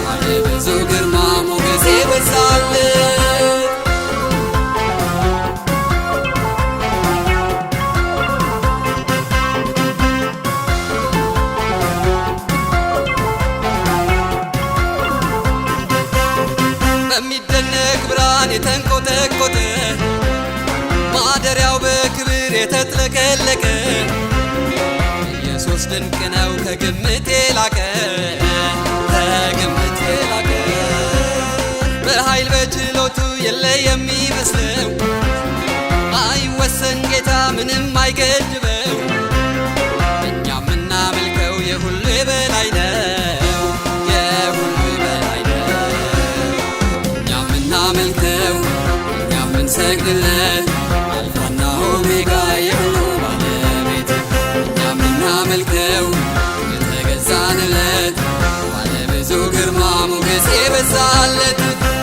ባለብዙ ግርማ ሞገስ የበዛለት በሚደነቅ ብርሃን የተንቆጠቆጠ ማደሪያው በክብር የተጥለቀለቀ ኢየሱስ ድንቅ ነው ከግምት የላቀ በኃይል በችሎቱ የለ የሚመስለው አይወሰን ጌታ ምንም አይገድበው እኛ የምናመልከው የሁሉ የበላይ ነው እኛ የምናመልከው እኛ የምንሰግድለት አልፋና ኦሜጋ የሁሉ ባለቤት እኛ የምናመልከው የተገዛንለት ባለብዙ ግርማ ሞገስ የበዛለት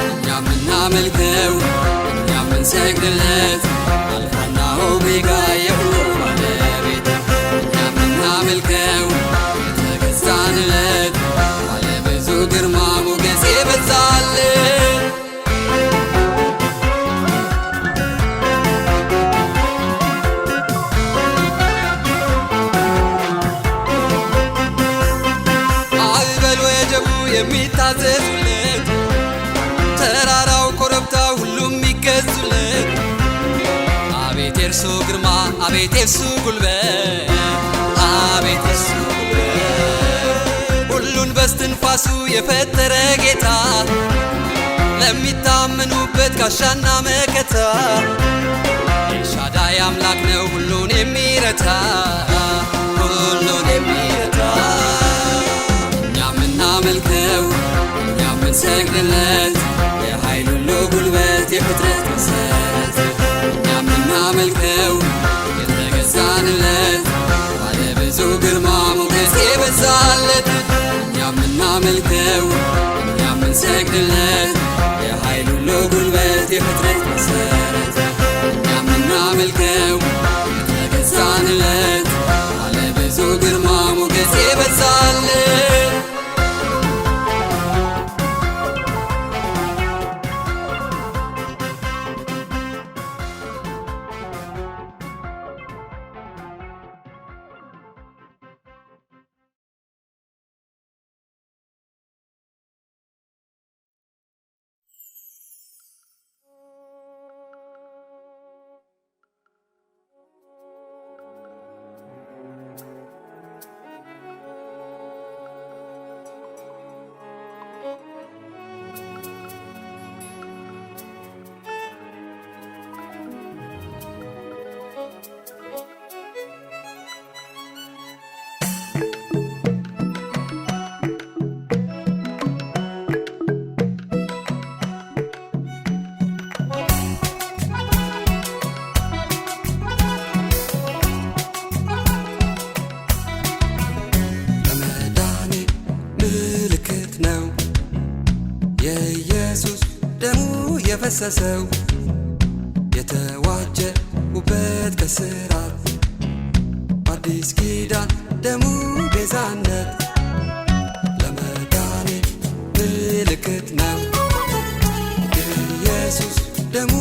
እኛ የምናመልከው እኛ የምንሰግድለት አልፋና ኦሜጋ የሁሉ ባለቤት እኛ የምናመልከው የተገዛንለት ባለብዙ ግርማ ሞገስ የበዛለት ማዕበል ወጀቡ የሚታዘዙለት ተራራው ኮረብታው ሁሉም የሚገዙለት አቤት የእርሱ ግርማ አቤት የእርሱ ጉልበት አቤት የእርሱ ጉልበት ሁሉን በስትንፋሱ የፈጠረ ጌታ ለሚታመኑበት ጋሻና መከታ ኤልሻዳይ አምላክ ነው ሁሉን የሚረታ እኛ የምናመልከው እኛ የምንሰግድለት የኃይል ሁሉ ጉልበት የፍጥረት መሰረት እኛ የምናመልከው የተገዛንለት ባለብዙ ግርማ ሞገስ የበዛለት እኛ የምናመልከው እኛ የምንሰግድለት የኃይል ሁሉ ጉልበት የፍጥረት መሰረት እኛ የምናመልከው የተገዛንለት ባለብዙ ግርማ ሞገስ የበዛለት የፈሰሰው የተዋጀ ውበት ከስራት በአዲስ ኪዳን ደሙ ቤዛነት ለመዳኔ ምልክት ነው ኢየሱስ ደሙ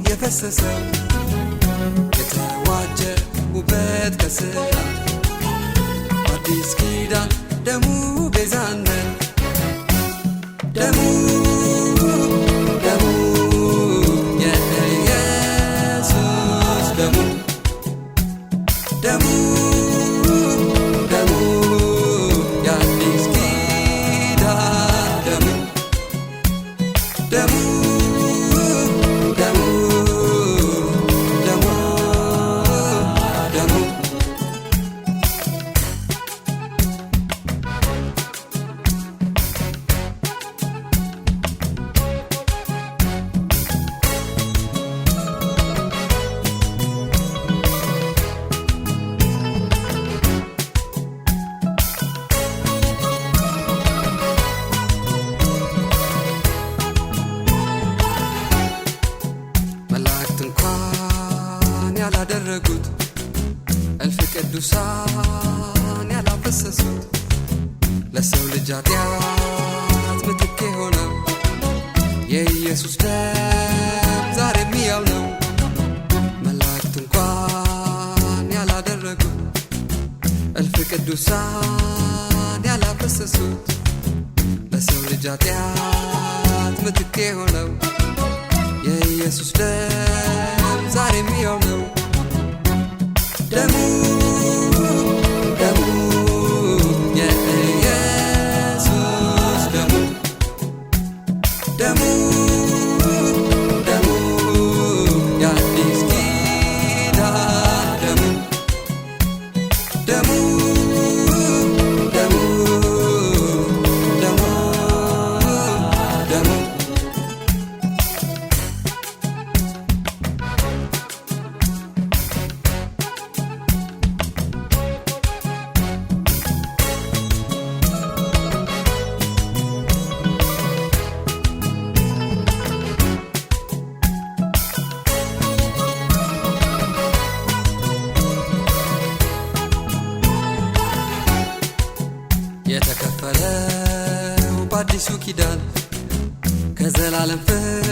የፈሰሰው የተዋጀ ውበት ከስራት በአዲስ ኪዳን ደሙ ቤዛነት ደሙ ልጅ ኃጢአት ምትክ የሆነው የኢየሱስ ደም ዛሬም ሕያው ነው። መላእክት እንኳን ያላደረጉት እልፍ ቅዱሳን ያላፈሰሱት ለሰው ልጅ ኃጢአት ምትክ የሆነው የኢየሱስ ደም ዛሬም ሕያው ነው። ደሙ ደሙ የኢየሱስ ደሙ ደሙ ደሙ የአዲስ ኪዳን ደሙ ደሙ ደሙ ደሙ ደሙ የተከፈለው በአዲሱ ኪዳን ከዘላለም ፍርድ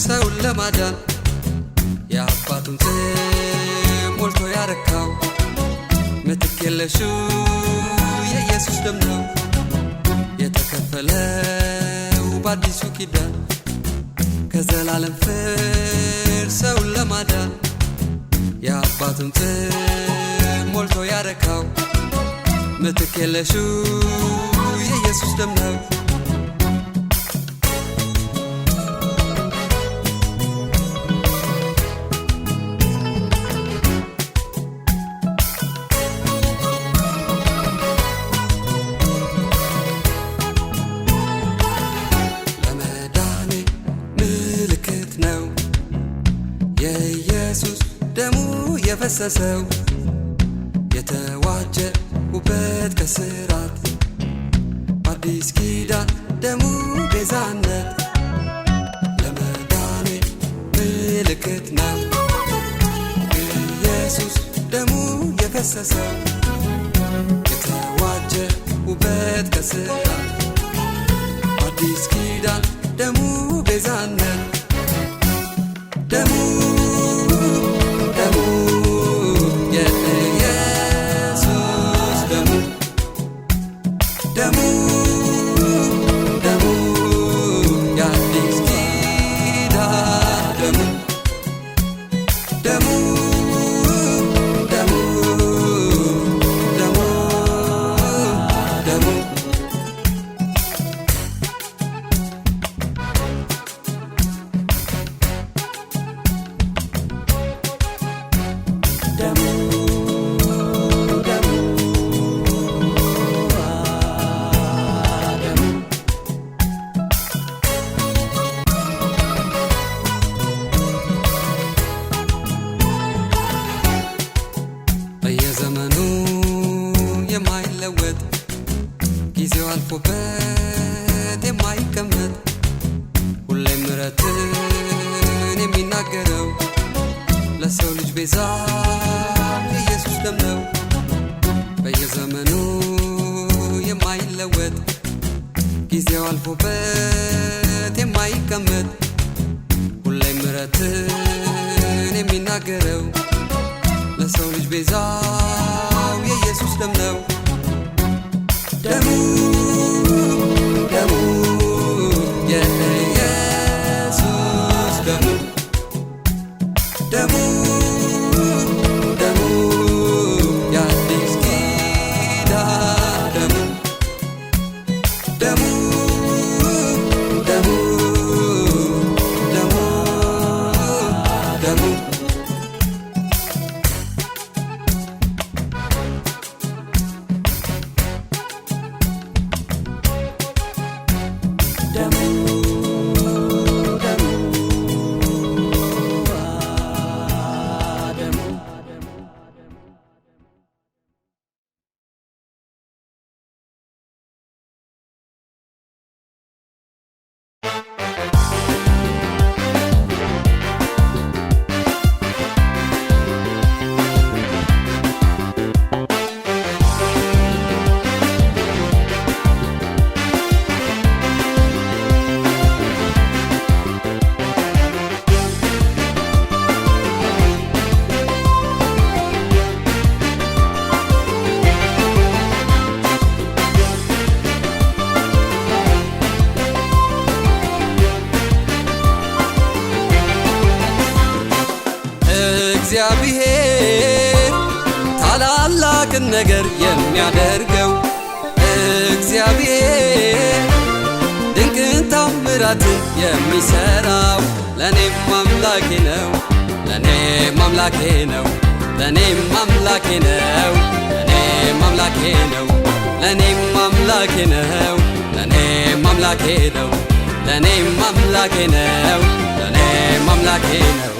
ሰውን ለማዳን የአባቱን ጥም ሞልቶ ያረካው ምትክ የለሹ የኢየሱስ ደም ነው። የተከፈለው በአዲሱ ኪዳን ከዘላለም ፍርድ ሰውን ለማዳን የአባቱን ጥም ሞልቶ ያረካው ምትክ የለሹ የኢየሱስ ደም ነው። ለመዳኔ ምልክት ነው የኢየሱስ ደሙ የፈሰሰው የተዋጀ ውበት ከስራት በአዲስ ኪዳን ደሙ ቤዛነት ለመዳኔ ምልክት ነው ኢየሱስ ደሙ የፈሰሰው የተዋጀ ውበት ከስራት በአዲስ ኪዳን ደሙ ቤዛነት ደሙ ደሙ ደሙ ደሙ የአዲስ ኪዳን ደሙ ደሙ ደሙ ደሙ ደሙ በየዘመኑ የማይለወጥ ጊዜው አልፎበት የማይቀመጥ ሁሌም ምሕረትን የሚናገረው ለሰው ልጅ ቤዛ የኢየሱስ ደም ነው። በየዘመኑ የማይለወጥ ጊዜው አልፎበት የማይቀመጥ ሁሌም ምሕረትን የሚናገረው ለሰው ልጅ ቤዛው የኢየሱስ ደም ነው። ደሙ ደሙ የኢየሱስ ደሙ ደሙ ደሙ የአዲስ ኪዳን ደሙ ደሙ ደሙ ደሙ ደሙ ነገር የሚያደርገው እግዚአብሔር ድንቅን ታምራትን የሚሰራው ለኔም አምላኬ ነው፣ ለኔም አምላኬ ነው፣ ለኔም አምላኬ ነው፣ ለኔም አምላኬ ነው፣ ለኔም አምላኬ ነው፣ ለኔም አምላኬ ነው፣ ለኔም አምላኬ ነው፣ ለኔም አምላኬ ነው።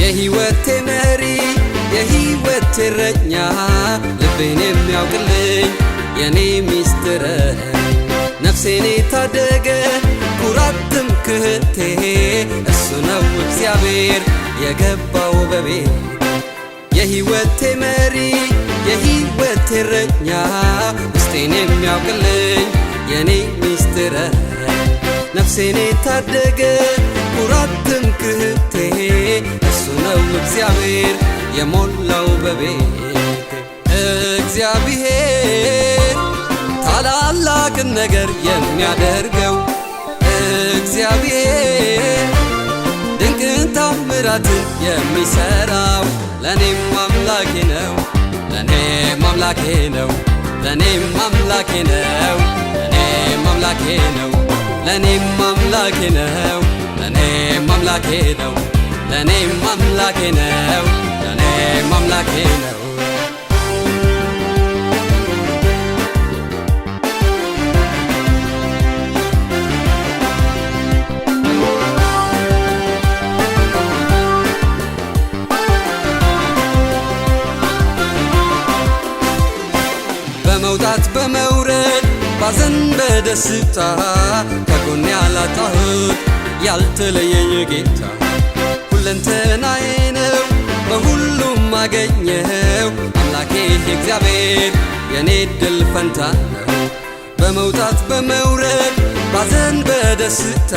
የሕይወቴ መሪ የሕይወቴ እረኛ ልቤን የሚያውቅልኝ የኔ ሚስጥር ነፍሴን የታደገ ኩራት ትምክህቴ እሱ ነው እግዚአብሔር የገባው በቤት የሕይወቴ መሪ የሕይወቴ እረኛ ውስጤን የሚያውቅልኝ የኔ ሚስጥር ነፍሴን የታደገ ኩራት ትምክህቴ እሱ ነው እግዚአብሔር የሞላው በቤቴ እግዚአብሔር ታላላቅን ነገር የሚያደርገው እግዚአብሔር ድንቅን ታምራትን የሚሰራው ለኔም አምላኬ ነው፣ ለኔም አምላኬ ነው፣ ለኔም አምላኬ ነው፣ ለኔም አምላኬ ነው፣ ለኔም አምላኬ ነው፣ ለኔም አምላኬ ነው፣ ለኔም አምላኬ ነው፣ ለኔም አምላኬ ነው። በመውጣት በመውረድ ባዘን በደስታ ከጎኔ ያላጣሁት ያልተለየኝ ጌታ ሁለንተናዬ ነው፣ በሁሉም አገኘው አምላኬ እግዚአብሔር የኔ ድል ፈንታ ነው። በመውጣት በመውረድ ባዘን በደስታ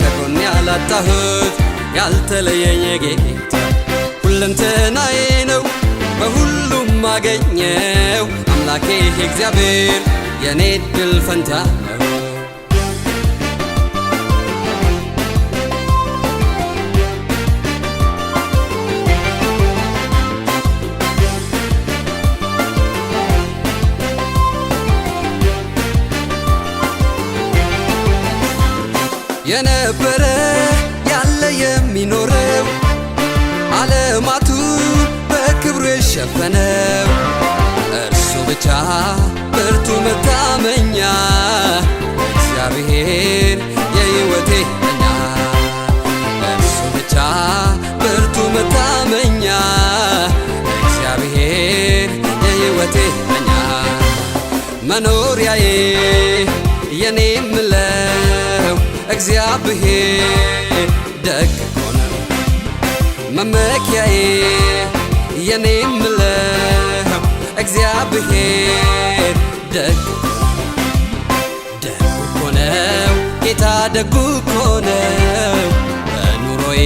ከጎኔ ያላጣሁት ያልተለየኝ ጌታ ሁለንተናዬ ነው፣ በሁሉም አገኘው አምላኬ እግዚአብሔር የኔ ድል ፈንታ ነው። የነበረ ያለ የሚኖረው ዓለማቱ በክብሩ የሸፈነው እርሱ ብቻ ብርቱ መታመኛ እግዚአብሔር የሕይወቴ እረኛ እርሱ ብቻ ብርቱ መታመኛ እግዚአብሔር የሕይወቴ እረኛ መኖሪያዬ የኔ ምለው እግዚአብሔር ደግ ሆነ መመኪያዬ የኔ ምለው እግዚአብሔር ደግ እኮ ነው ጌታ ደግ እኮ ነው በኑሮዬ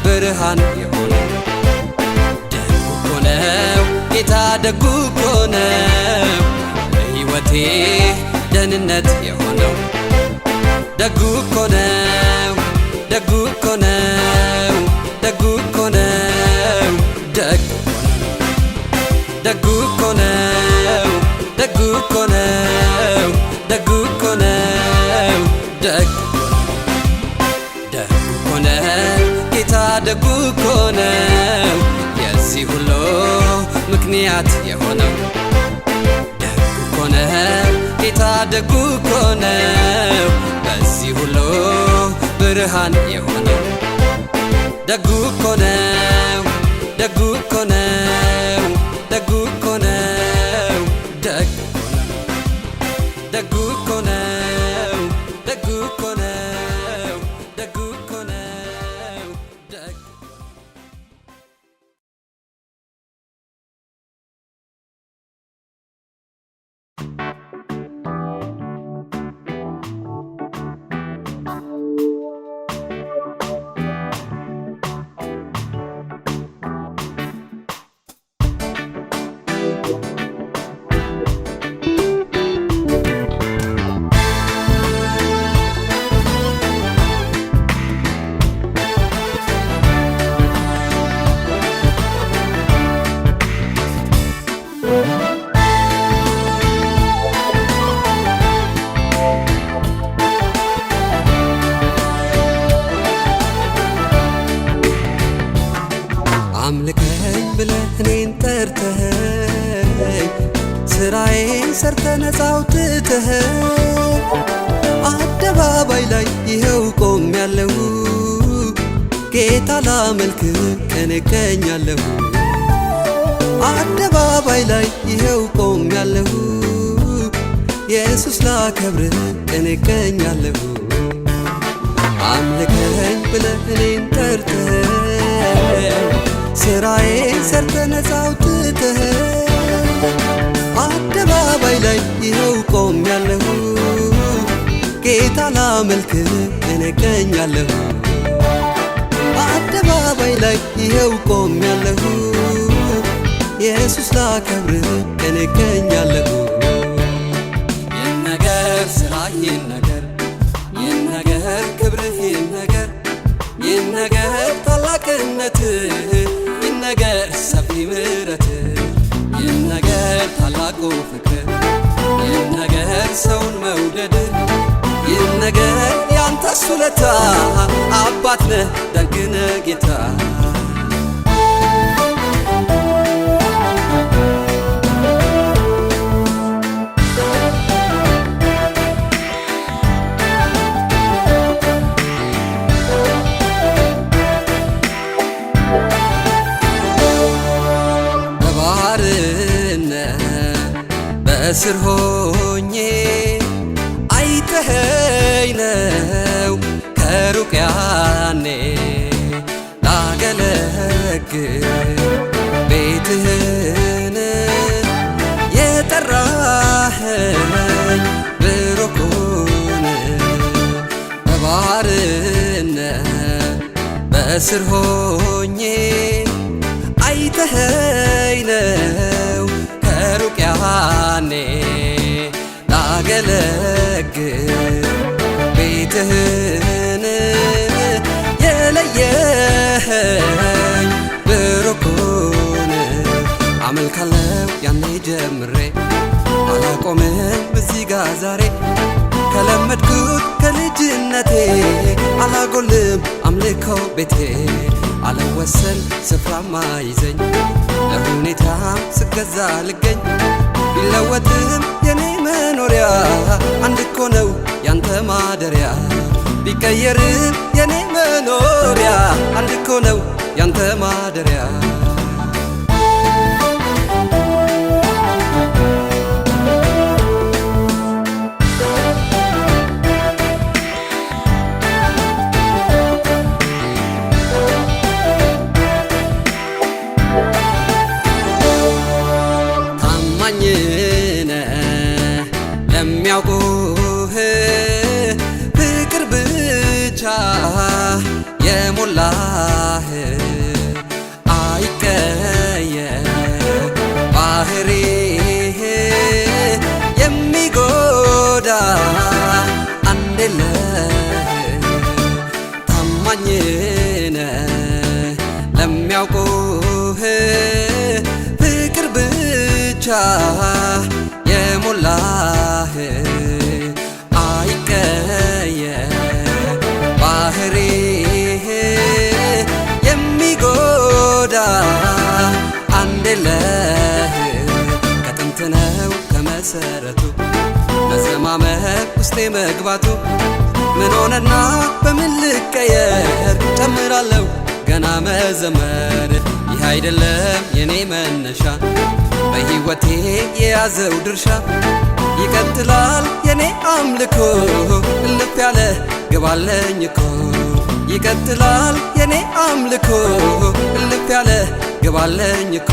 ብርሃን የሆነው ደግ እኮ ነው ጌታ ደግ እኮ ነው በሕይወቴ ደህንነት የሆነው ደግ እኮ ነው ደግ እኮ ነው ደግ እኮ ነው ደግ እኮ ነው ደግ እኮ ነው ደግ እኮ ነው ደግ እኮ ነው ጌታ ደግ እኮ ነው የዚህ ሁሉ ምክንያት የሆነው ደግ እኮ ነው ጌታ ደግ እኮ ነው በዚህ ሁሉ ብርሃን የሆነው ደግ እኮ ነው ደግ እኮ ነው ደግ እኮ ነው ደግ እኮ ነው ደግ እኮ ነው ደግ እኮ ነው ደግ አምልከኝ ብለህ እኔን ጠርተኸኝ ስራዬን ሰርተ ነፃ አውጥተኸኝ አደባባይ ላይ ይኸው ቆሜያለሁ ጌታ ላመልክህ ቀን እገኛለሁ አደባባይ ላይ ይኸው ቆሜያለሁ ኢየሱስ ላከብርህ ቀን እገኛለሁ አምልከኝ ብለህ እኔን ጠርተኸኝ ስራዬን ሰርተ ነፃ አውጥተኸኝ አደባባይ ላይ ይኸው ቆሜያለሁ ጌታ ላመልክህ ቀን እገኛለሁ አደባባይ ላይ ይኸው ቆሜያለሁ ኢየሱስ ላከብርህ ቀን እገኛለሁ ይነገር ስራህ ይነገር ይነገር ክብርህ ይነገር ይነገር ታላቅነትህ ይነገር ሰፊ ምሕረትህ ይነገር ታላቁ ፍቅር ይነገር ሰውን መውደድህ ይነገር ያንተስ ውለታ አባት ነህ ደግ ነህ ጌታ በእስር ሆኜ አይተኸኝ ነው ከሩቅ ያኔ ላገለግል ቤትህን የጠራኸኝ ብሩኩን በባርነት በእስር ሆኜ አይተኸኝ ነው ከሩቅ ያኔ ላገለግል ቤትህን የለየኸኝ ብሩኩን አመልካለሁ ያኔ ጀምሬ አላቆምም እዚህ ጋ ዛሬ ከለመድኩት ከልጅነቴ አላጎልም አምልኮው ቤቴ አለወሰን ስፍራማ ይዘኝ ለሁኔታም ስገዛ ልገኝ ቢለወጥም የኔ መኖሪያ አንድ እኮ ነው ያንተ ማደሪያ ቢቀየርም የኔ መኖሪያ አንድ እኮ ነው ያንተ ማደሪያ ለሚያውቁህ ፍቅር ብቻ የሞላህ አይቀየር ባህሪህ የሚጎዳ አንድ የለህ ታማኝ ነህ ለሚያውቁህ ፍቅር ብቻ የሞላህ አይቀየር ባህሪህ የሚጎዳ አንድ የለህ ከጥንት ነው ከመሰረቱ መዘማመር ውስጤ መግባቱ ምን ሆነና በምን ልቀየር ጨምራለሁ ገና መዘመር ይህ አይደለም የኔ መነሻ በሕይወቴ የያዘው ድርሻ ይቀጥላል የኔ አምልኮ እልፍ ያለ ግባለኝ እኮ ይቀጥላል የኔ አምልኮ እልፍ ያለ ግባለኝ እኮ